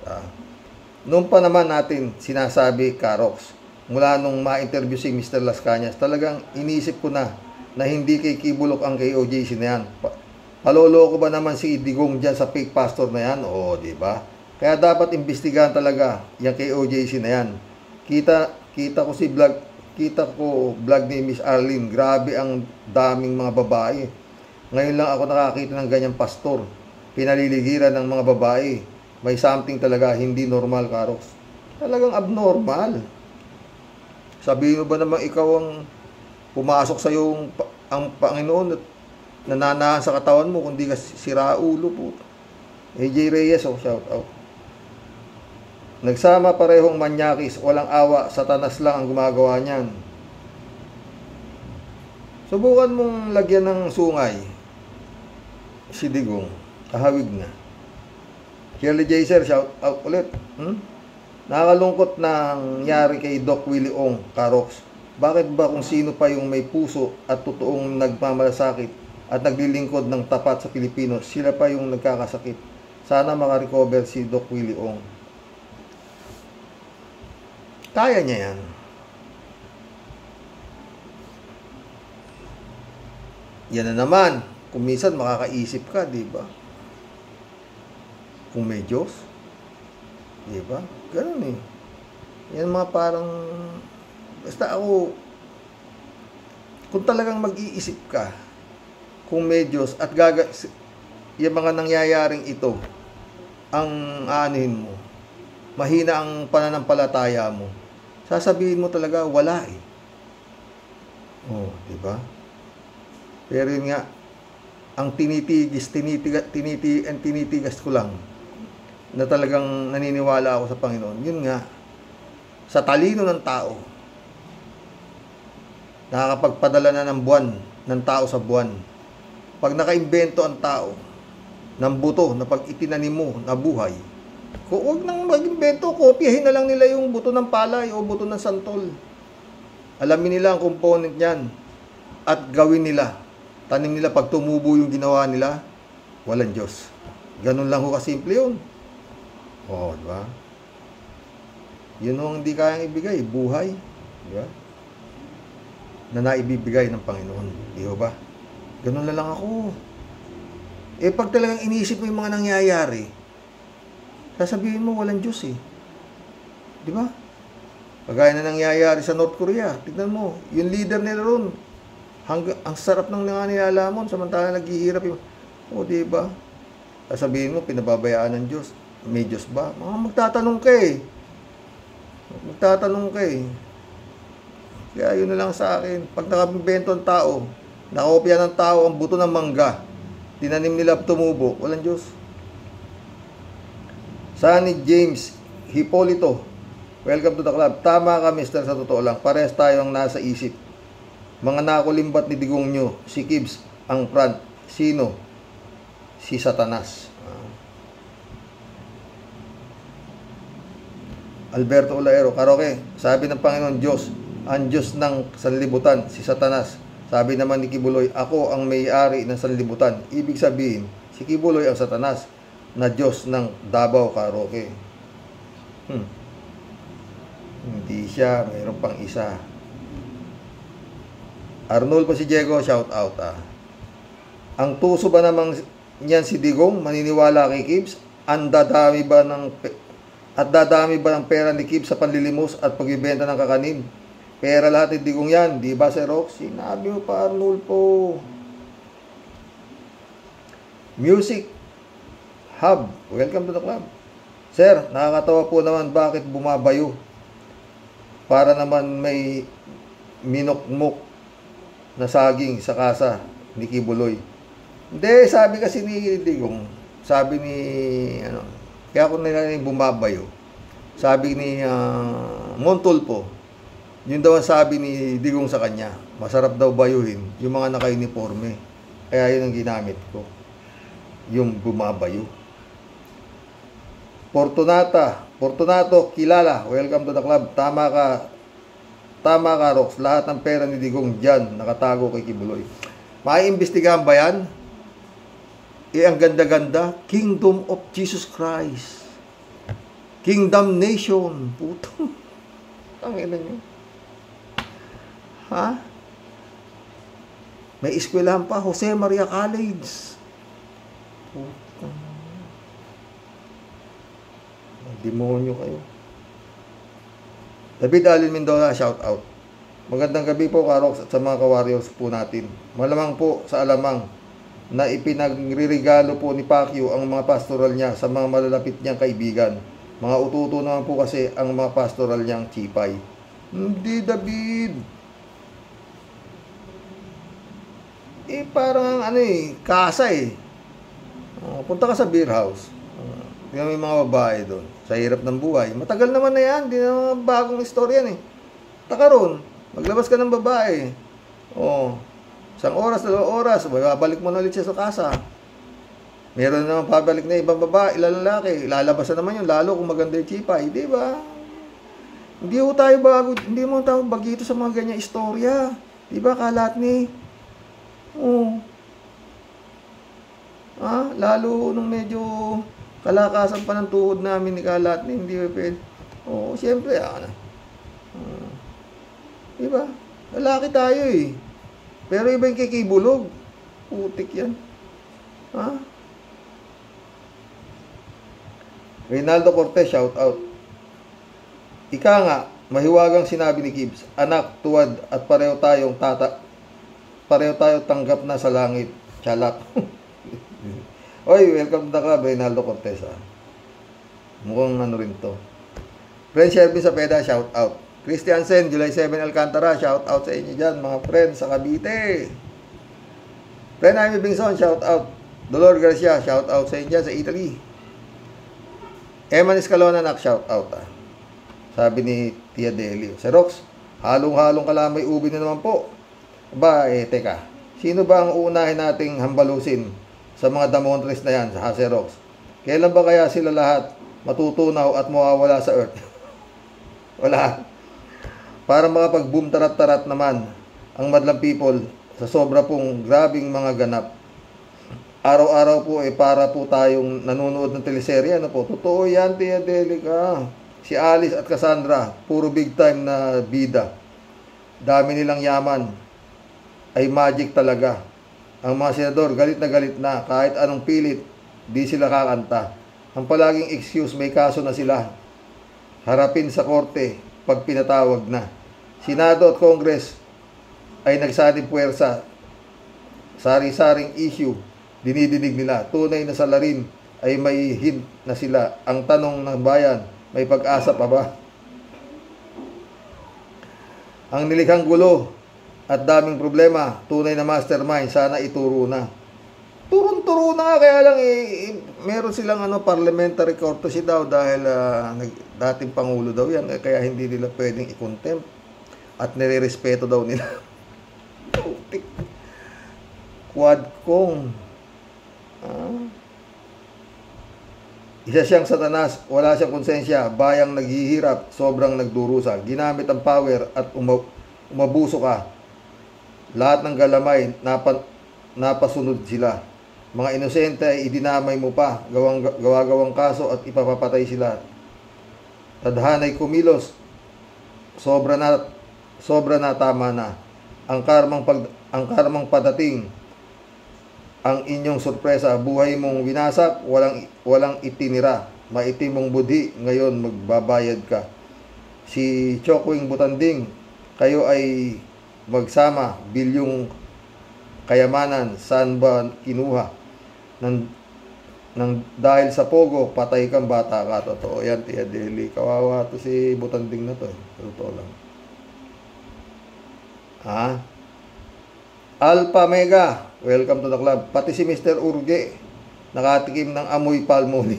Noon pa naman natin sinasabi, Karox, mula nung ma-interview si Mr. Las Cañas, talagang inisip ko na hindi kay Kibulok ang KOJC na yan. Paloloko ba naman si Digong dyan sa fake pastor na yan? Oo, di ba? Kaya dapat imbestigahan talaga yung KOJC na yan. Kita ko vlog ni Miss Arlene. Grabe ang daming mga babae. Ngayon lang ako nakakita ng ganyang pastor. Pinaliligiran ng mga babae. May something talaga hindi normal, Karox. Talagang abnormal. Sabihin mo ba naman ikaw ang pumasok sa yung ang Panginoon at nananahan sa katawan mo kundi ka sira ulo po. AJ Reyes, shout out. Nagsama parehong manyakis, walang awa, satanas lang ang gumagawa niyan. Subukan mong lagyan ng sungay si Digong. Kahawig na. Shirley J. Sir, shout out ulit. Nakakalungkot na nangyari kay Doc Willie Ong, Karoks. Bakit ba kung sino pa yung may puso at totoong nagmamalasakit at naglilingkod ng tapat sa Pilipino, sila pa yung nagkakasakit? Sana makarecover si Doc Willie Ong. Kaya niya yan. Yan na naman. Kung minsan makakaisip ka, di ba? Kung may Diyos. Di ba? Ganun eh. Yan mga parang, basta ako, kung talagang mag-iisip ka, kung may Diyos at yung mga nangyayaring ito, ang aanin mo, mahina ang pananampalataya mo, sasabihin mo talaga, wala eh. Oh, di ba? Pero yun nga, ang tinitigas ko lang, na talagang naniniwala ako sa Panginoon, yun nga, sa talino ng tao, nakakapagpadala na ng buwan, ng tao sa buwan. Pag nakaimbento ang tao, ng buto, na pag itinanim mo, na buhay, huwag nang mag-imbento, kopyahin na lang nila yung buto ng palay o buto ng santol. Alamin nila ang component niyan, at gawin nila. Tanim nila, pag tumubo yung ginawa nila, walang Diyos. Ganun lang ho kasimple yun. Oo, diba? Yun ang hindi kayang ibigay, buhay. Diba? Na naibibigay ng Panginoon. Di ba? Ganun na lang ako. Eh, pag talagang iniisip mo yung mga nangyayari, sasabihin mo, walang Diyos eh. Di ba? Pagaya na nangyayari sa North Korea, tignan mo, yung leader nila ron, ang sarap ng nilalamon, samantala naghihirap yung, di ba? Sasabihin mo, pinababayaan ng Diyos. May Diyos ba? Magtatanong ka eh. Magtatanong ka eh. Kaya yun na lang sa akin. Pag nakabibento ang tao, nakopya ng tao ang buto ng mangga, tinanim nila tumubo, walang Diyos. Sunny James Hipolito, welcome to the club. Tama ka, mister, sa totoo lang. Parehas tayo ang nasa isip. Mga nakulimbat ni Digong nyo, si Kibs ang front. Sino? Si Satanas. Alberto Olaero, Karoke, sabi ng Panginoon Diyos, ang Diyos ng sanlibutan, si Satanas. Sabi naman ni Kibuloy, ako ang may-ari ng sanlibutan. Ibig sabihin, si Kibuloy ang Satanas na Diyos ng Davao, Karoke. Hindi siya, mayroon pang isa. Arnold pa si Diego, shout out Ang tuso ba namang niyan si Digong, maniniwala kay Kibs? At dadami ba ng pera ni Kibs sa panlilimos at pagbibenta ng kakanin? Pera lahat ni Digong yan, di ba, Sir Rox? Sinabi mo pa, Arnold po. Music Hub, welcome to the club. Sir, nakakatawa po naman bakit bumabayo. Para naman may minokmok na saging sa kasa ni Kibuloy. Hindi, sabi kasi ni Digong, sabi ni, kaya kung nila yung bumabayo, sabi ni Montulpo, yun daw ang sabi ni Digong sa kanya, masarap daw bayuhin yung mga naka-uniforme. Kaya yun ang ginamit ko, yung bumabayo. Fortunato, kilala, welcome to the club. Tama ka, Rox, lahat ng pera ni Digong dyan, nakatago kay Kibuloy. Maiimbestigahan ba yan? Ang ganda-ganda, Kingdom of Jesus Christ. Kingdom Nation. Puto. Ang ina nyo. Ha? May eskwelahan pa, Jose Maria College. Puto. Demonyo kayo. David Alin Mendoza, shout out. Magandang gabi po, Karox, at sa mga ka-warriors po natin. Malamang po sa alamang na ipinagririgalo po ni Pacquiao ang mga pastoral niya sa mga malalapit niyang kaibigan. Mga ututo naman po kasi ang mga pastoral niyang chipay. Hindi, David. Parang kasa eh. Punta ka sa beer house. Tingnan mo yung mga babae doon. Sa hirap ng buhay. Matagal naman na yan. Hindi naman bagong istorya yan eh. Taka ron. Maglabas ka ng babae. Isang oras, 2 oras, babalik mo na ulit siya sa kasa. Meron naman pabalik na ibang babae, ilang lalaki. Lalabas na naman yun, lalo kung maganda yung chipay. Di ba? Hindi mo tayo bagito sa mga ganyan istorya. Diba, Kalatni? Oo. Lalo nung medyo kalakasan pa ng tuhod namin ni Kalatni, hindi ba pwede? Oo, siyempre, diba? Lalaki tayo eh. Pero iba yung kikibulog. Putik yan. Reynaldo Cortez, shout out. Ika nga, mahiwagang sinabi ni Gibbs, anak, tuwad, at pareho tayong tanggap na sa langit. Chalak. Oy, welcome to the club, Reynaldo Cortez. Mukhang ano rin to. Friend Shervin Sapeda, shout out. Christiansen, July 7 Alcantara, shout out sa inyo dyan, mga friends sa Cavite. Friend Jaime Bingson, shout out. Dolor Garcia, shout out sa inyo dyan sa Italy. Eman Escalona, shout out. Sabi ni Tia Delio. Si Rox, halong-halong kalamay ubi na naman po. Teka. Sino ba ang uunahin nating hambalusin sa mga damontres na yan, sa Rox? Kailan ba kaya sila lahat matutunaw at mawawala sa earth? Wala. Para makapag-boom tarat-tarat naman ang madlang people sa sobra pong grabing mga ganap. Araw-araw po para po tayong nanonood ng teleserye. Totoo yan, Tia Delica. Si Alice at Cassandra, puro big time na bida. Dami nilang yaman. Ay magic talaga. Ang mga senador, galit na. Kahit anong pilit, di sila kakanta. Ang palaging excuse, may kaso na sila. Harapin sa korte pag pinatawag na. Senado at Congress ay nagsanib puwersa. Sari-saring issue, dinidinig nila. Tunay na salarin ay may hint na sila. Ang tanong ng bayan, may pag-asa pa ba? Ang nilikhang gulo at daming problema, tunay na mastermind, sana ituro na. Turun-turo na, kaya lang meron silang parliamentary courtesy daw dahil dating pangulo daw yan, kaya hindi nila pwedeng i-contempt at nire-respeto daw nila. Quadcom. Isa siyang satanas, wala siyang konsensya, bayang naghihirap, sobrang nagdurusa. Ginamit ang power at umabuso ka. Lahat ng galamay, napasunod sila. Mga inosente ay idinamay mo pa, gawang kaso at ipapapatay sila. Tadhanay kumilos, sobra na, tama na. Ang karmang padating, ang inyong sorpresa, buhay mong winasak, walang itinira. Maitim mong budhi, ngayon magbabayad ka. Si Chokwing Butanding, kayo ay magsama, bilyong kayamanan, saan ba kinuha? Dahil sa pogo, patay kang bata ka. Totoo yan, Tia Deli. Kawawa to si Butanding na to. Totoo lang. Alpha Mega, welcome to the club. Pati si Mr. Urge, nakatikim ng amoy palmoni.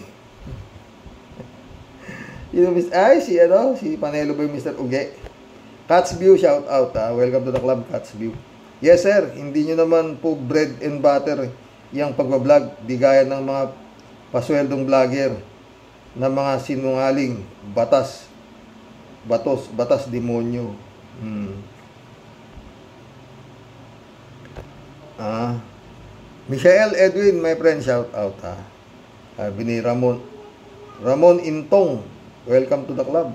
Si Panelo ba yung Mr. Urge? Cats View, shout out. Welcome to the club, Cats View. Yes sir, hindi nyo naman po bread and butter yung pagbablog. Di gaya ng mga pasweldong vlogger na mga sinungaling, batas demonyo. Michael Edwin, my friend, shout out. Bini Ramon Intong, welcome to the club.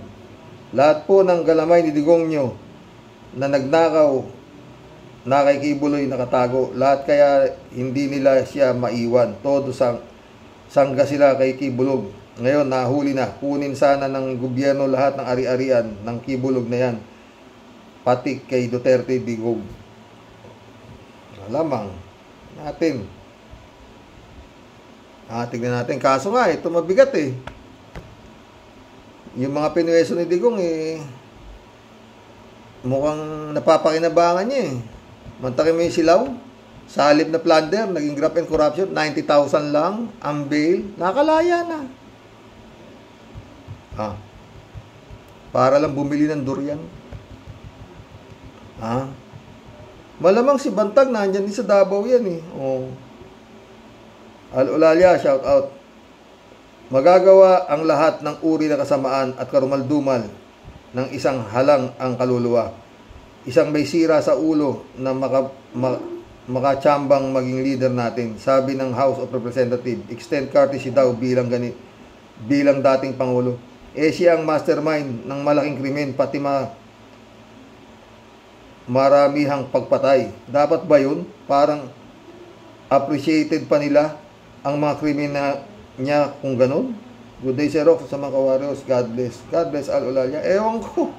Lahat po ng galamay ni Digong nyo na nagnakaw, nakaikibuloy, nakatago. Lahat kaya hindi nila siya maiwan. Todo sangga sila kay Kibulog. Ngayon nahuli na. Kunin sana ng gobyerno lahat ng ari-arian ng Kibulog na yan. Pati kay Duterte, Digong. Lamang natin. Tignan natin. Kaso nga, ito mabigat eh. Yung mga pinuweso ni Digong mukhang napapakinabangan niya eh. Mantakin mo yung silaw. Sa halip na plunder, naging graft and corruption, 90,000 lang ang bail. Nakalaya na. Para lang bumili ng durian. Malamang si Bantag nandyan din sa Davao yan eh. Al-Ulalia, shout out. Magagawa ang lahat ng uri na kasamaan at karumaldumal ng isang halang ang kaluluwa. Isang may sira sa ulo na makachambang maging leader natin. Sabi ng House of Representatives, extend courtesy daw bilang dating Pangulo. Siya ang mastermind ng malaking krimen, pati maramihang pagpatay. Dapat ba yun? Parang appreciated pa nila ang mga krimen niya kung ganun? Good day, Sir Rox, sa mga kawaryos. God bless. God bless Al Olalia. Ewan ko.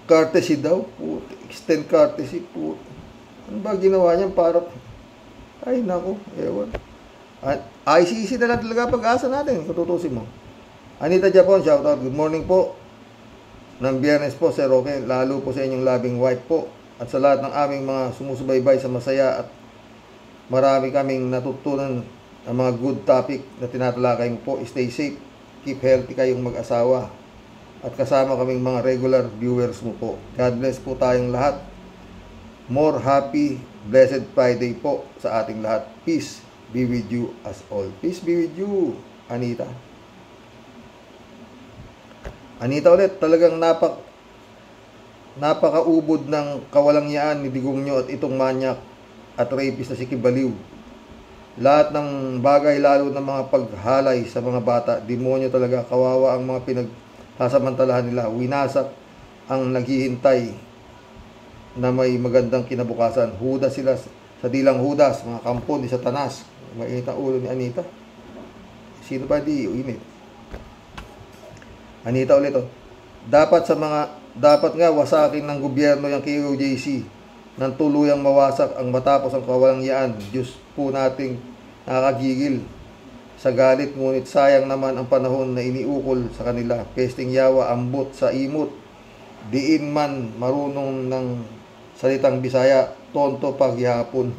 Courtesy daw. Extend courtesy. Ano ba ginawa niya? Para... Ay, naku. Ewan. ICC na lang talaga pag-asa natin. Kututusin mo. Anita Japon, shoutout. Good morning po. Ng Biyernes po, Sir Roque. Lalo po sa inyong loving wife po. At sa lahat ng aming mga sumusubaybay sa masaya at marami kaming natutunan ng mga good topic na tinatalakay mo po. Stay safe. Keep healthy kayong mag-asawa. At kasama kaming mga regular viewers mo po. God bless po tayong lahat. More happy, blessed Friday po sa ating lahat. Peace be with you as all. Peace be with you, Anita. Anita ulit, talagang napakaubod ng kawalangyaan ni Digong nyo at itong manyak at rapist na si Kibaliw. Lahat ng bagay, lalo ng mga paghalay sa mga bata, demonyo talaga, kawawa ang mga pinagsasamantalahan nila. Winasak ang naghihintay na may magandang kinabukasan. Hudas sila sa dilang hudas, mga kampon ni Satanas. Mainit ang ulo ni Anita. Sino pa di uinit? Anita ulit oh. Dapat nga wasakin ng gobyerno yung KOJC nang tuluyang mawasak ang matapos ang kawalangyaan. Diyos po nating nakakagigil sa galit, ngunit sayang naman ang panahon na iniukol sa kanila. Pesting yawa, ambot sa imot, diin man marunong ng salitang Bisaya, tonto paghihapon.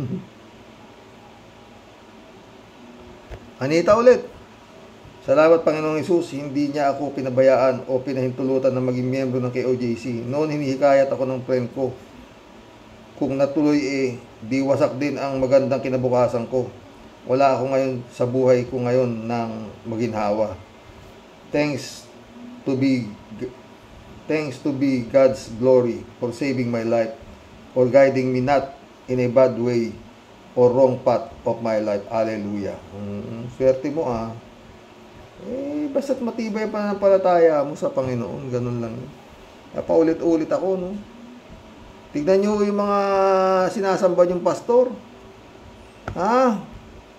Anita ulit. Salamat Panginoong Hesus, hindi niya ako pinabayaan o pinahintulutan na maging miyembro ng KOJC. Noon hinihikayat ako ng friend ko. Kung natuloy di wasak din ang magandang kinabukasan ko. Wala ako ngayon sa buhay ko ngayon ng maginhawa. Thanks to be God's glory for saving my life, for guiding me not in a bad way or wrong path of my life. Hallelujah. Swerte mo basta't matibay pa ng palataya mo sa Panginoon. Ganun lang. Paulit-ulit ako, no? Tignan nyo yung mga sinasamba yung pastor.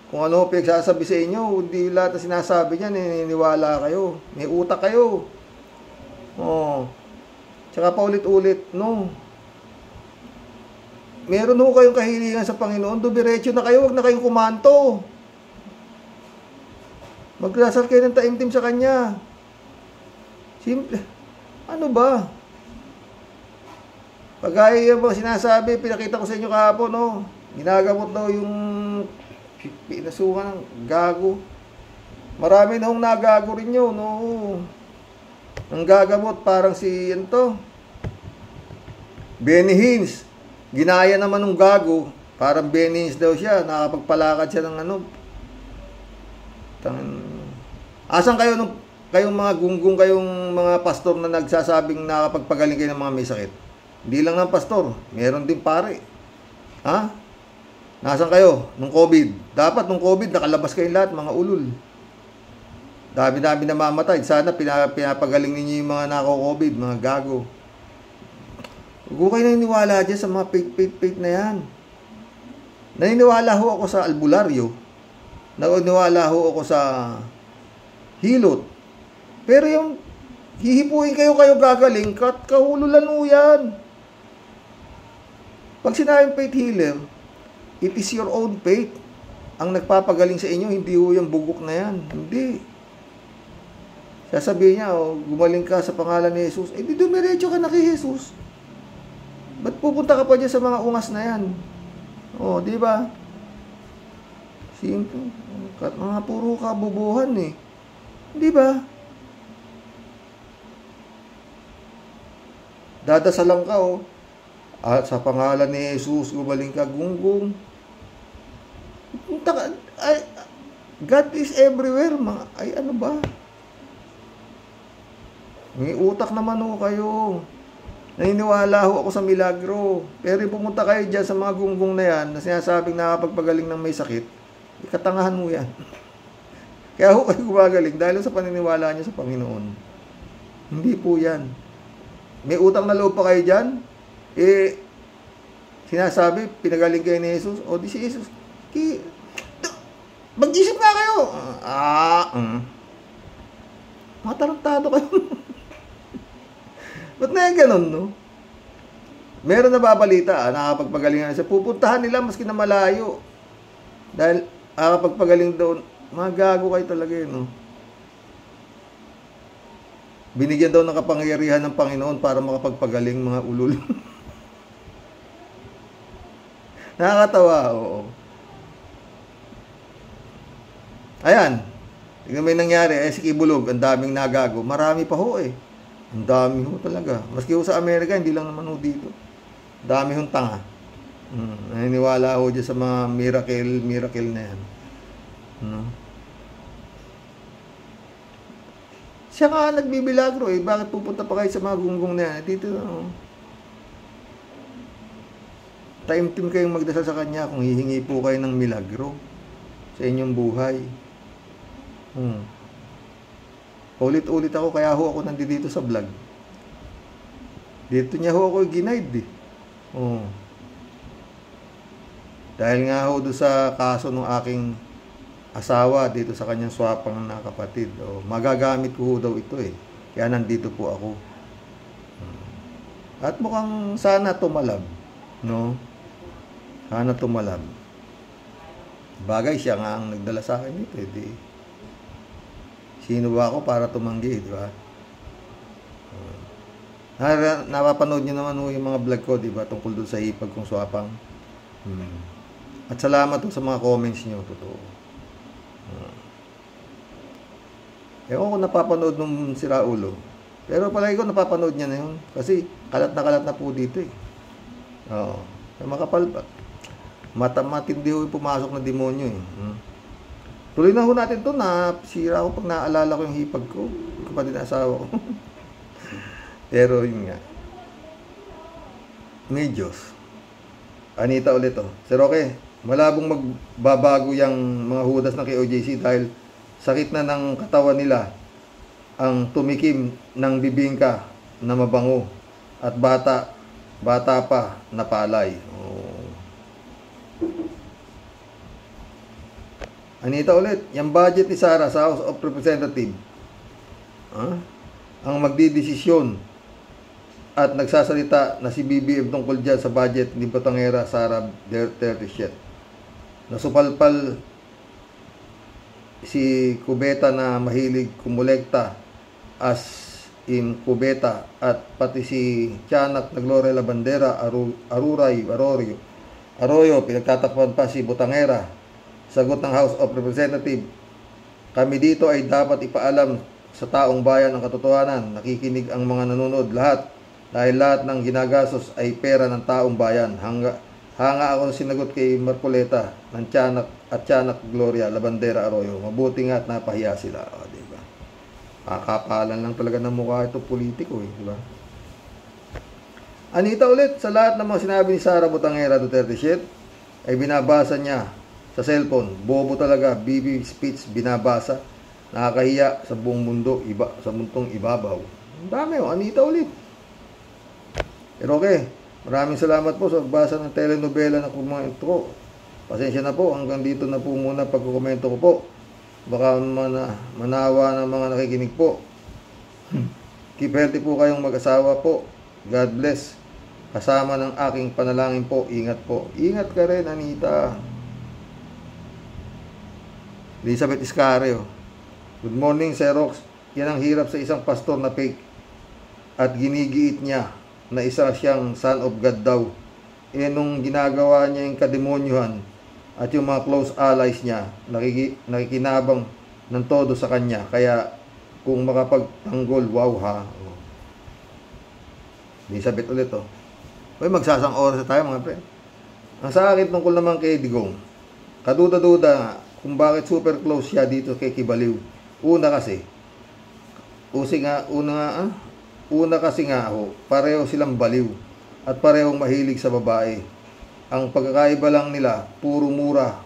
Kung ano pinagsasabi sa inyo, hindi lahat na sinasabi niya, niniwala kayo. May utak kayo. Tsaka paulit-ulit, no? Meron ho kayong kahilingan sa Panginoon, dumiretso na kayo, huwag na kayong kumanto. Magdasal kayo ng taimtim sa Kanya. Simple. Ano ba? Pagaya mo sinasabi, pinakita ko sa inyo kahapon, no? Ginagamot daw yung pinasukan ng gago. Marami na hong nagago rin yun, no? Ang gagamot, parang si, Benny Hinn. Ginaya naman ng gago, parang Benny Hinn daw siya, nakapagpalakad siya ng Asan kayo kayong mga gunggong, kayong mga pastor na nagsasabing nakapagpagaling kayo ng mga may sakit? Hindi lang ng pastor, meron din pare. Nasaan kayo nung COVID? Dapat nung COVID nakalabas kayong lahat, mga ulul. Dami-dami na mamatay. Sana pinapagaling ninyo yung mga nako-COVID, mga gago. Huwag kayo naniniwala dyan sa mga fake na yan. Naniniwala ho ako sa albularyo. Naniniwala ho ako sa hilot. Pero yung hihipuin kayo gagaling, kahululan ho yan. Pag sinabing faith healer, it is your own faith ang nagpapagaling sa inyo, hindi ho yung bugok na yan. Hindi. Sasabihin niya, gumaling ka sa pangalan ni Jesus. Di dumiretso ka na kay Jesus. Ba't pupunta ka pa dyan sa mga ungas na yan? Di ba? Simple. Mga puro kabubuhan Di ba? Dadasalan ka at sa pangalan ni Jesus gumaling ka, gunggong. God is everywhere. Ay, ano ba? May utak naman ho kayo. Naniniwala ho ako sa milagro. Pero pumunta kayo dyan sa mga gunggong na yan na sinasabing nakapagpagaling ng may sakit, ikatangahan mo yan. Kaya ho kayo gumagaling dahil sa paniniwala niyo sa Panginoon. Hindi po yan. May utang na loob pa kayo dyan, sinasabi, pinagaling kayo ni Jesus, o di si Jesus, mag-isip nga kayo. Matarantado kayo. Ba't na yung ganun, no? Meron na babalita, nakapagpagalingan siya. Pupuntahan nila maski na malayo. Dahil nakapagpagaling doon, mga gago kayo talaga yun, no? Binigyan daw ng kapangyarihan ng Panginoon para makapagpagaling mga ulul. Nakakatawa, oo. Ayan. Tignan mo yung nangyari, si Kibulog, ang daming nagago. Marami pa ho eh. Ang dami ho talaga. Maski ho sa Amerika, hindi lang naman ho dito. Dami hong tanga. Naniniwala ho dyan sa mga miracle na yan. Siya nga nagbibilagro eh. Bakit pupunta pa kayo sa mga gunggong na yan? Dito, time-team kayong magdasal sa kanya kung hihingi po kayo ng milagro sa inyong buhay. Ulit-ulit ako, kaya ho ako nandito sa vlog. Dito niya ho ako ginaid eh. Dahil nga ho doon sa kaso ng aking asawa dito sa kanyang swapang na kapatid. Magagamit ko ho daw ito eh. Kaya nandito po ako. At mukhang sana tumalab. No? Sana tumalab. Bagay siya nga ang nagdala sa akin ito eh. Di. Sino ba ako para tumanggi, di ba? Napapanood niyo naman yung mga vlog ko, di ba? Tungkol doon sa hipag kong swapang. At salamat sa mga comments niyo, totoo. Ewan ko napapanood nung si Raulo. Pero palagi ko napapanood niya na yun. Kasi kalat na po dito eh. Oo. Makapal pa. Matindi ho yung pumasok na demonyo eh. Tuloy na ho natin to na sira ako pag naalala ko yung hipag ko. Kapatid na asawa ko. Pero yun nga. May Diyos. Anita ulit to. Sir Roque, malabong magbabago yung mga hudas ng KOJC dahil sakit na ng katawan nila ang tumikim ng bibingka na mabango at bata pa na palay. Anita ulit, yung budget ni Sara sa House of Representatives ang magdidesisyon at nagsasalita na si BBM tungkol dyan sa budget ni Batangera Sara Duterte. Nasupalpal si Cubeta na mahilig kumolekta as in Cubeta at pati si Tiyanak na Gloria Labandera, Arroyo, pinagtatakpan pa si Batangera. Sagot ng House of Representatives, kami dito ay dapat ipaalam sa taong bayan ang katotohanan. Nakikinig ang mga nanonood lahat dahil lahat ng ginagastos ay pera ng taong bayan. Hanga ako sinagot kay Marcoleta ng Tiyanak Gloria Labandera Arroyo. Mabuti nga at napahiya sila. Diba? Kakapalan lang talaga ng mukha ito politiko eh. Diba? Anita ulit, sa lahat ng mga sinabi ni Sara Batangera Duterte ay binabasa niya sa cellphone. Bobo talaga, BB speech binabasa. Nakakahiya sa buong mundo, sa mundong ibabaw. Ang dami oh, Anita ulit. Pero okay, maraming salamat po sa pagbasa ng telenovela na kumento ko. Pasensya na po, hanggang dito na po muna pagkukomento ko po. Baka manawa ng mga nakikinig po. Keep healthy po kayong mag-asawa po. God bless. Kasama ng aking panalangin po, ingat po. Ingat ka rin, Anita. Elizabeth Iscario. Good morning, Xerox. Yan ang hirap sa isang pastor na fake. At ginigiit niya na isa siyang son of God daw. Nung ginagawa niya yung kademonyuhan at yung mga close allies niya, nakikinabang ng todo sa kanya. Kaya kung makapagtanggol, wow ha. Elizabeth ulit oh. Uy, magsasang oras na tayo mga pre. Ang sa akin tungkol naman kay Digong, kaduda-duda kung bakit super close siya dito kay Kibaliw. Una kasi pareho silang baliw at parehong mahilig sa babae. Ang pagkakaiba lang nila, puro mura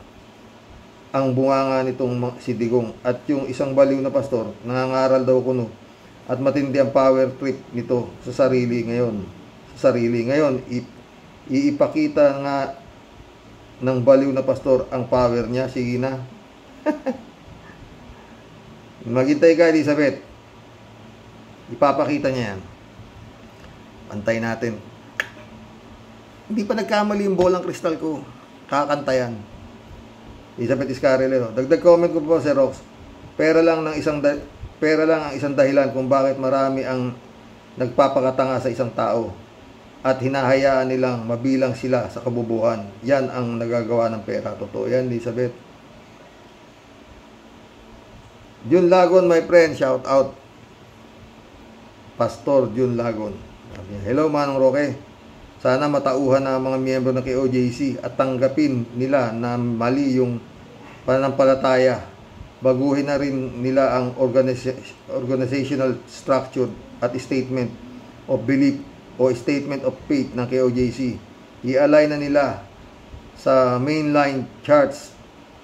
ang bunganga nitong si Digong. At yung isang baliw na pastor, nangangaral daw kuno at matindi ang power trip nito sa sarili ngayon. Iipakita nga ng baliw na pastor ang power niya. Sige na. Maghintay ka, Elizabeth. Ipapakita niya yan. Pantay natin. Hindi pa nagkamali yung bolang kristal ko. Kakanta yan. Elizabeth Iscarelero. Dagdag comment ko po, Sir Rox. Pera lang ang isang dahilan kung bakit marami ang nagpapakatanga sa isang tao at hinahayaan nilang mabilang sila sa kabubuhan. Yan ang nagagawa ng pera. Totoo yan, Elizabeth. Jun Lagon, my friend, shout out. Pastor Jun Lagon. Hello, Manong Roque. Sana matauhan na ang mga miyembro ng KOJC at tanggapin nila na mali yung pananampalataya. Baguhin na rin nila ang organizational structure at statement of belief o statement of faith ng KOJC. I-align na nila sa mainline charts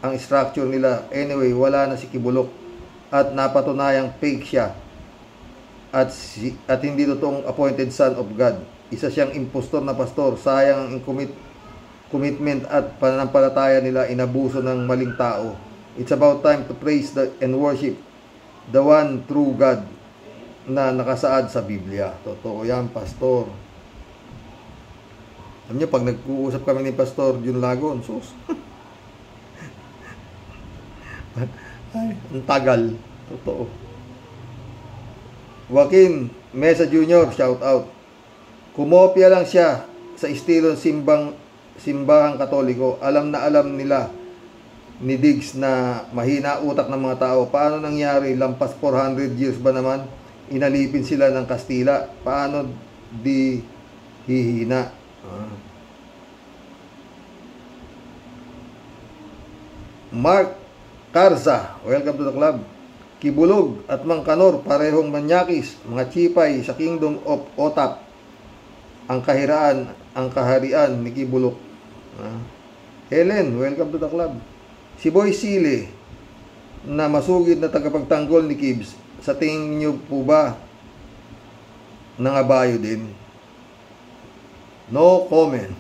ang structure nila. Anyway, wala na si Kibulok at napatunayang fake siya at hindi totoong appointed son of God. Isa siyang impostor na pastor. Sayang ang commitment at pananampalataya nila, inabuso ng maling tao. It's about time to praise and worship the one true God na nakasaad sa Biblia. Totoo yan, pastor. Alam niyo, pag nag-uusap kami ni Pastor Jun Lagon, sus. Ay, ang tagal. Totoo. Joaquin Mesa Jr., shout out. Kumopya lang siya sa estilo simbahang Katoliko. Alam na alam nila ni Diggs na mahina utak ng mga tao. Paano nangyari? Lampas 400 years ba naman? Inalipin sila ng Kastila. Paano di hihina? Mark Carza, welcome to the club. Kibulog at Mangkanor, parehong manyakis, mga chipay sa Kingdom of Otap. Ang kaharian ni Kibulok. Helen, welcome to the club. Si Boy Sile, na masugid na tagapagtanggol ni Kibs, sa tingin niyo po ba nangabayo din? No comment.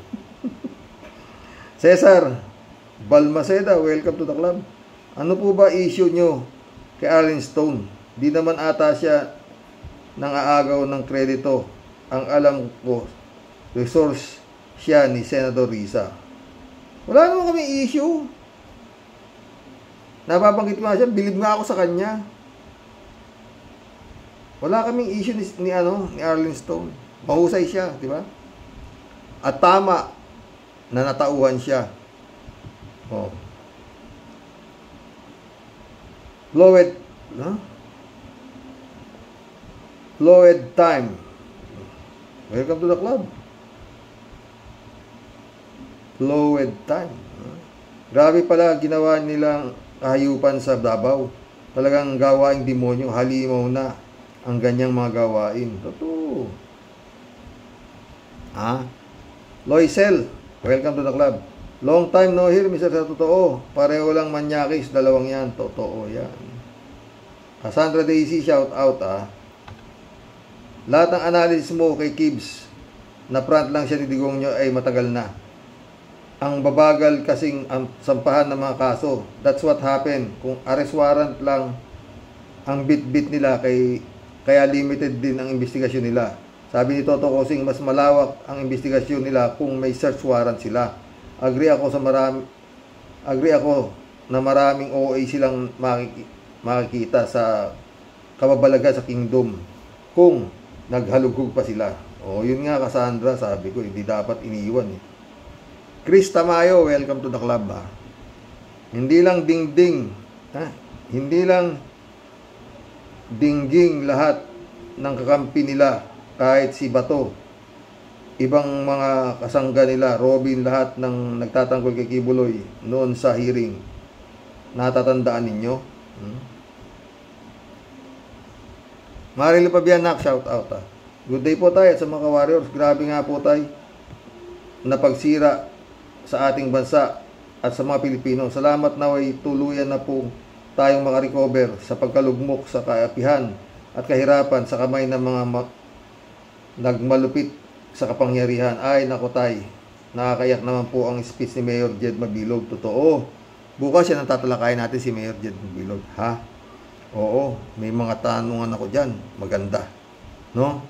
Cesar Balmaceda, welcome to the club. Ano po ba issue nyo kay Arlen Stone? Di naman ata siya nang aagaw ng kredito. Ang alam ko, resource siya ni Senador Risa. Wala naman kami issue. Nababanggit nga siya, bilib nga ako sa kanya. Wala kaming issue ni Arlen Stone. Mahusay siya, di ba? At tama na natauhan siya. Oh. Flowed time. Welcome to the club. Flowed time. Grabe pala ginawa nilang kahayupan sa Davao. Talagang gawaing demonyo. Halimaw na ang ganyang mga gawain. Totoo. Loisel, welcome to the club. Long time no hear, Mr. Sa totoo. Pareho lang manyakis, dalawang yan. Totoo yan. Cassandra Daisy, shout out Lahat ng analysis mo kay Kibs na front lang siya ni Digong nyo ay matagal na. Ang babagal kasing ang sampahan ng mga kaso. That's what happened. Kung arrest warrant lang ang bit-bit nila, kaya limited din ang investigasyon nila. Sabi ni Toto Kosing, mas malawak ang investigasyon nila kung may search warrant sila. Agree ako na maraming OA silang makikita sa kababalaga sa kingdom kung naghalugog pa sila. Yun nga, Cassandra, sabi ko, hindi dapat iniiwan Chris Tamayo, welcome to the club Hindi lang dingging lahat ng kakampi nila, kahit si Bato, ibang mga kasangga nila, Robin, lahat ng nagtatanggol kay Kibuloy noon sa hearing. natatandaan ninyo. Marilo Pabianak, shout out ha. Good day po tayo sa mga warriors. Grabe nga po tayo na pagsira sa ating bansa at sa mga Pilipino. Salamat na way tuluyan na po tayong makarecover sa pagkalugmok sa kaapihan at kahirapan sa kamay ng mga nagmalupit sa kapangyarihan. Ay nako tay, nakakayak naman po ang speech ni Mayor Jed Mabilog. Totoo. Bukas yan ang tatalakayin natin si Mayor Jed Mabilog. Ha? Oo, may mga tanungan ako dyan. Maganda. No?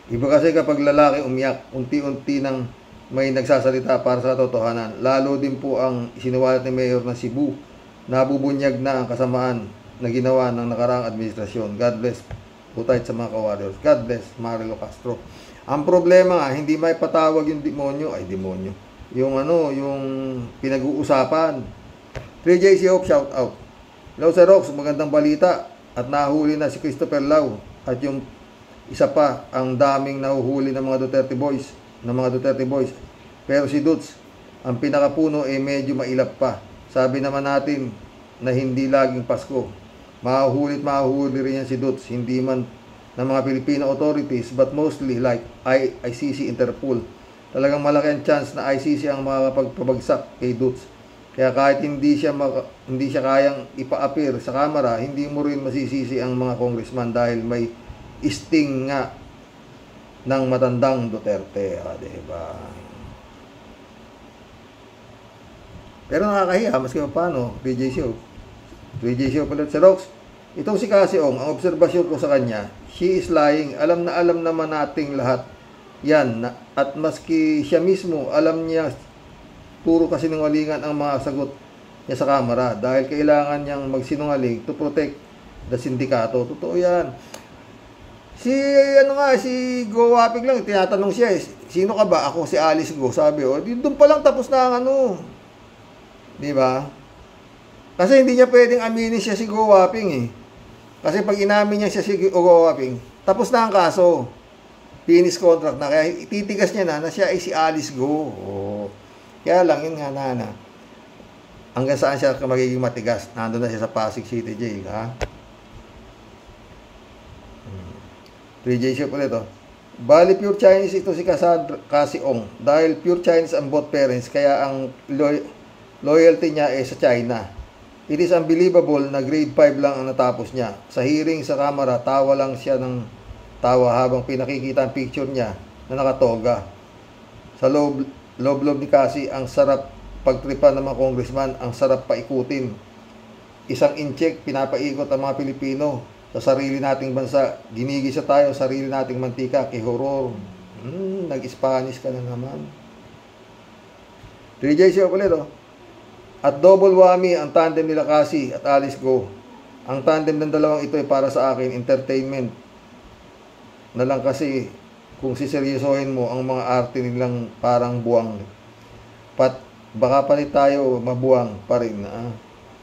Iba kasi kapag lalaki umiyak, unti-unti nang may nagsasalita para sa totohanan. Lalo din po ang isinuwalat ni Mayor ng Cebu. Nabubunyag na ang kasamaan na ginawa ng nakaraang administrasyon. God bless po tayo sa mga ka-warriors. God bless, Marilo Castro. Ang problema nga, hindi may patawag yung demonyo. Ay, demonyo. Yung yung pinag-uusapan. 3JC Hope, shout out. Hello Sir Rox, magandang balita. At nahuli na si Christopher Lau. At yung isa pa, ang daming nahuhuli ng mga Duterte Boys. Pero si Dutz, ang pinakapuno medyo mailap pa. Sabi naman natin na hindi laging Pasko. Mahuhuli rin yan si Dutz. Hindi man ng mga Filipino authorities, but mostly like ICC, Interpol. Talagang malaki ang chance na ICC ang makakapagpabagsak kay Dutz. Kaya kahit hindi siya kayang ipa-appear sa kamera, hindi mo rin masisisi ang mga congressman dahil may sting nga ng matandang Duterte. Diba? Pero nakakahiya, maski pa paano, 3J Show pala sa Rox. Itong si Kasiong, ang obserbasyon ko sa kanya, she is lying. Alam naman nating lahat yan. At maski siya mismo, alam niya, puro kasinungalingan ang mga sagot niya sa kamera dahil kailangan niyang magsinungaling to protect the sindikato. Totoo yan. Si Go Wapig lang, tinatanong siya sino ka ba? Ako si Alice Go. Sabi, doon pa lang tapos na ang di ba? Kasi hindi niya pwedeng aminin siya si Go Waping Kasi pag inamin niya siya si Go Waping, tapos na ang kaso. Finish contract na. Kaya ititigas niya na siya ay si Alice Go. Kaya lang, yun nga hanggang saan siya magiging matigas? Nandun na siya sa Pasig City Jail, ha? 3J Shop ulit, Bali, pure Chinese ito si Kasiong. Dahil pure Chinese ang both parents, kaya ang loyalty niya sa China. It is unbelievable na grade 5 lang ang natapos niya. Sa hearing sa kamera, tawa lang siya ng tawa habang pinakikita ang picture niya na nakatoga. Sa loob ni Kasi, ang sarap pagtripan ng mga congressman, ang sarap paikutin. Isang incheck, pinapaikot ang mga Pilipino sa sarili nating bansa. Ginigisa tayo sa sarili nating mantika, kihoror. Nag-Spanish ka na naman. 3J siya ulit, At double whammy ang tandem nila Kasi at Alice Go. Ang tandem ng dalawang ito ay para sa akin, entertainment na lang kasi kung siseryosohin mo ang mga arte nilang parang buwang. Baka palit tayo mabuwang pa rin.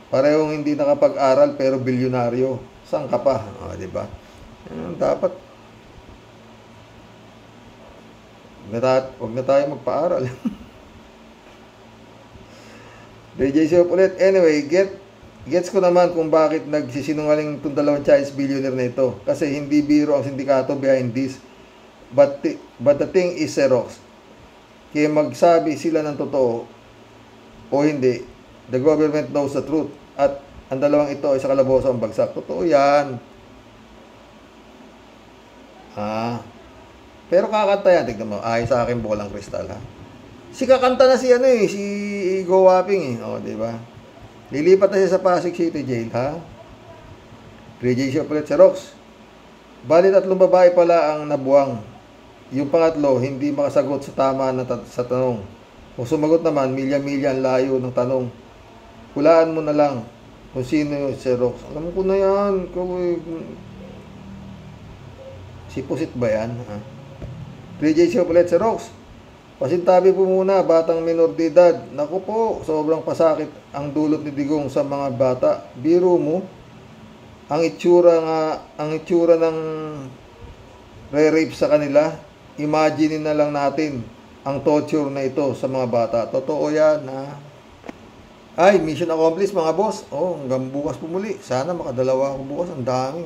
Parehong hindi nakapag-aral pero bilyonaryo. Saan ka pa? Diba? Dapat huwag na tayo magpa-aral. JJ ulit. Anyway, gets ko naman kung bakit nagsisinungaling itong dalawang Chinese billionaire na ito. Kasi hindi biro ang sindikato behind this. But the thing is, Xerox, kaya magsabi sila ng totoo o hindi, the government knows the truth. At ang dalawang ito ay sa kalaboso ang bagsak. Totoo yan. Pero kakanta yan. Tignan mo, ay sa akin bolang kristal, ha. Si kakanta na si si Go Waping, diba? Lilipat na siya sa Pasig City Jail, ha. 3J Shop ulit, Xerox. Bali 3 babae pala ang nabuwang. Yung pangatlo, hindi makasagot sa tama sa tanong. Kung sumagot naman, milya-milya ang layo ng tanong. Hulaan mo na lang kung sino yung Xerox. Alam ko na yan. Si Pusit ba yan? 3J Shop ulit, Xerox. Pasintabi po muna, batang minor de edad. Naku po, sobrang pasakit ang dulot ni Digong sa mga bata. Biro mo, ang itsura ng re-rape sa kanila. Imagine na lang natin ang torture na ito sa mga bata. Totoo yan, ha? Ay, mission accomplished mga boss. Oh, hanggang bukas po muli. Sana makadalawa ako bukas. Ang dami.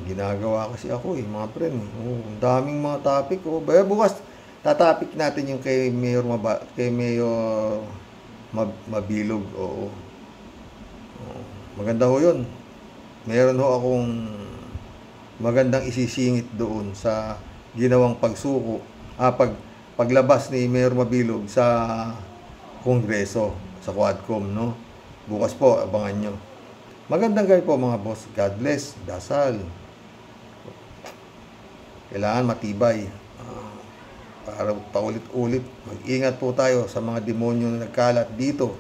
Ginagawa kasi ako mga friend. Oh, ang daming mga topic. Oh, baya bukas tatapik natin yung kay Mayor Mabilog. Oo. Maganda ho 'yun. Meron ho akong magandang isisingit doon sa ginawang pagsuko. Paglabas ni Mayor Mabilog sa Kongreso, sa Quadcom, no? Bukas po, abangan nyo. Magandang gabi po mga boss. God bless. Dasal. Kailangan matibay. Para paulit-ulit. Mag-ingat po tayo sa mga demonyo na nagkalat dito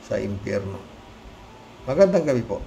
sa impyerno. Magandang gabi po.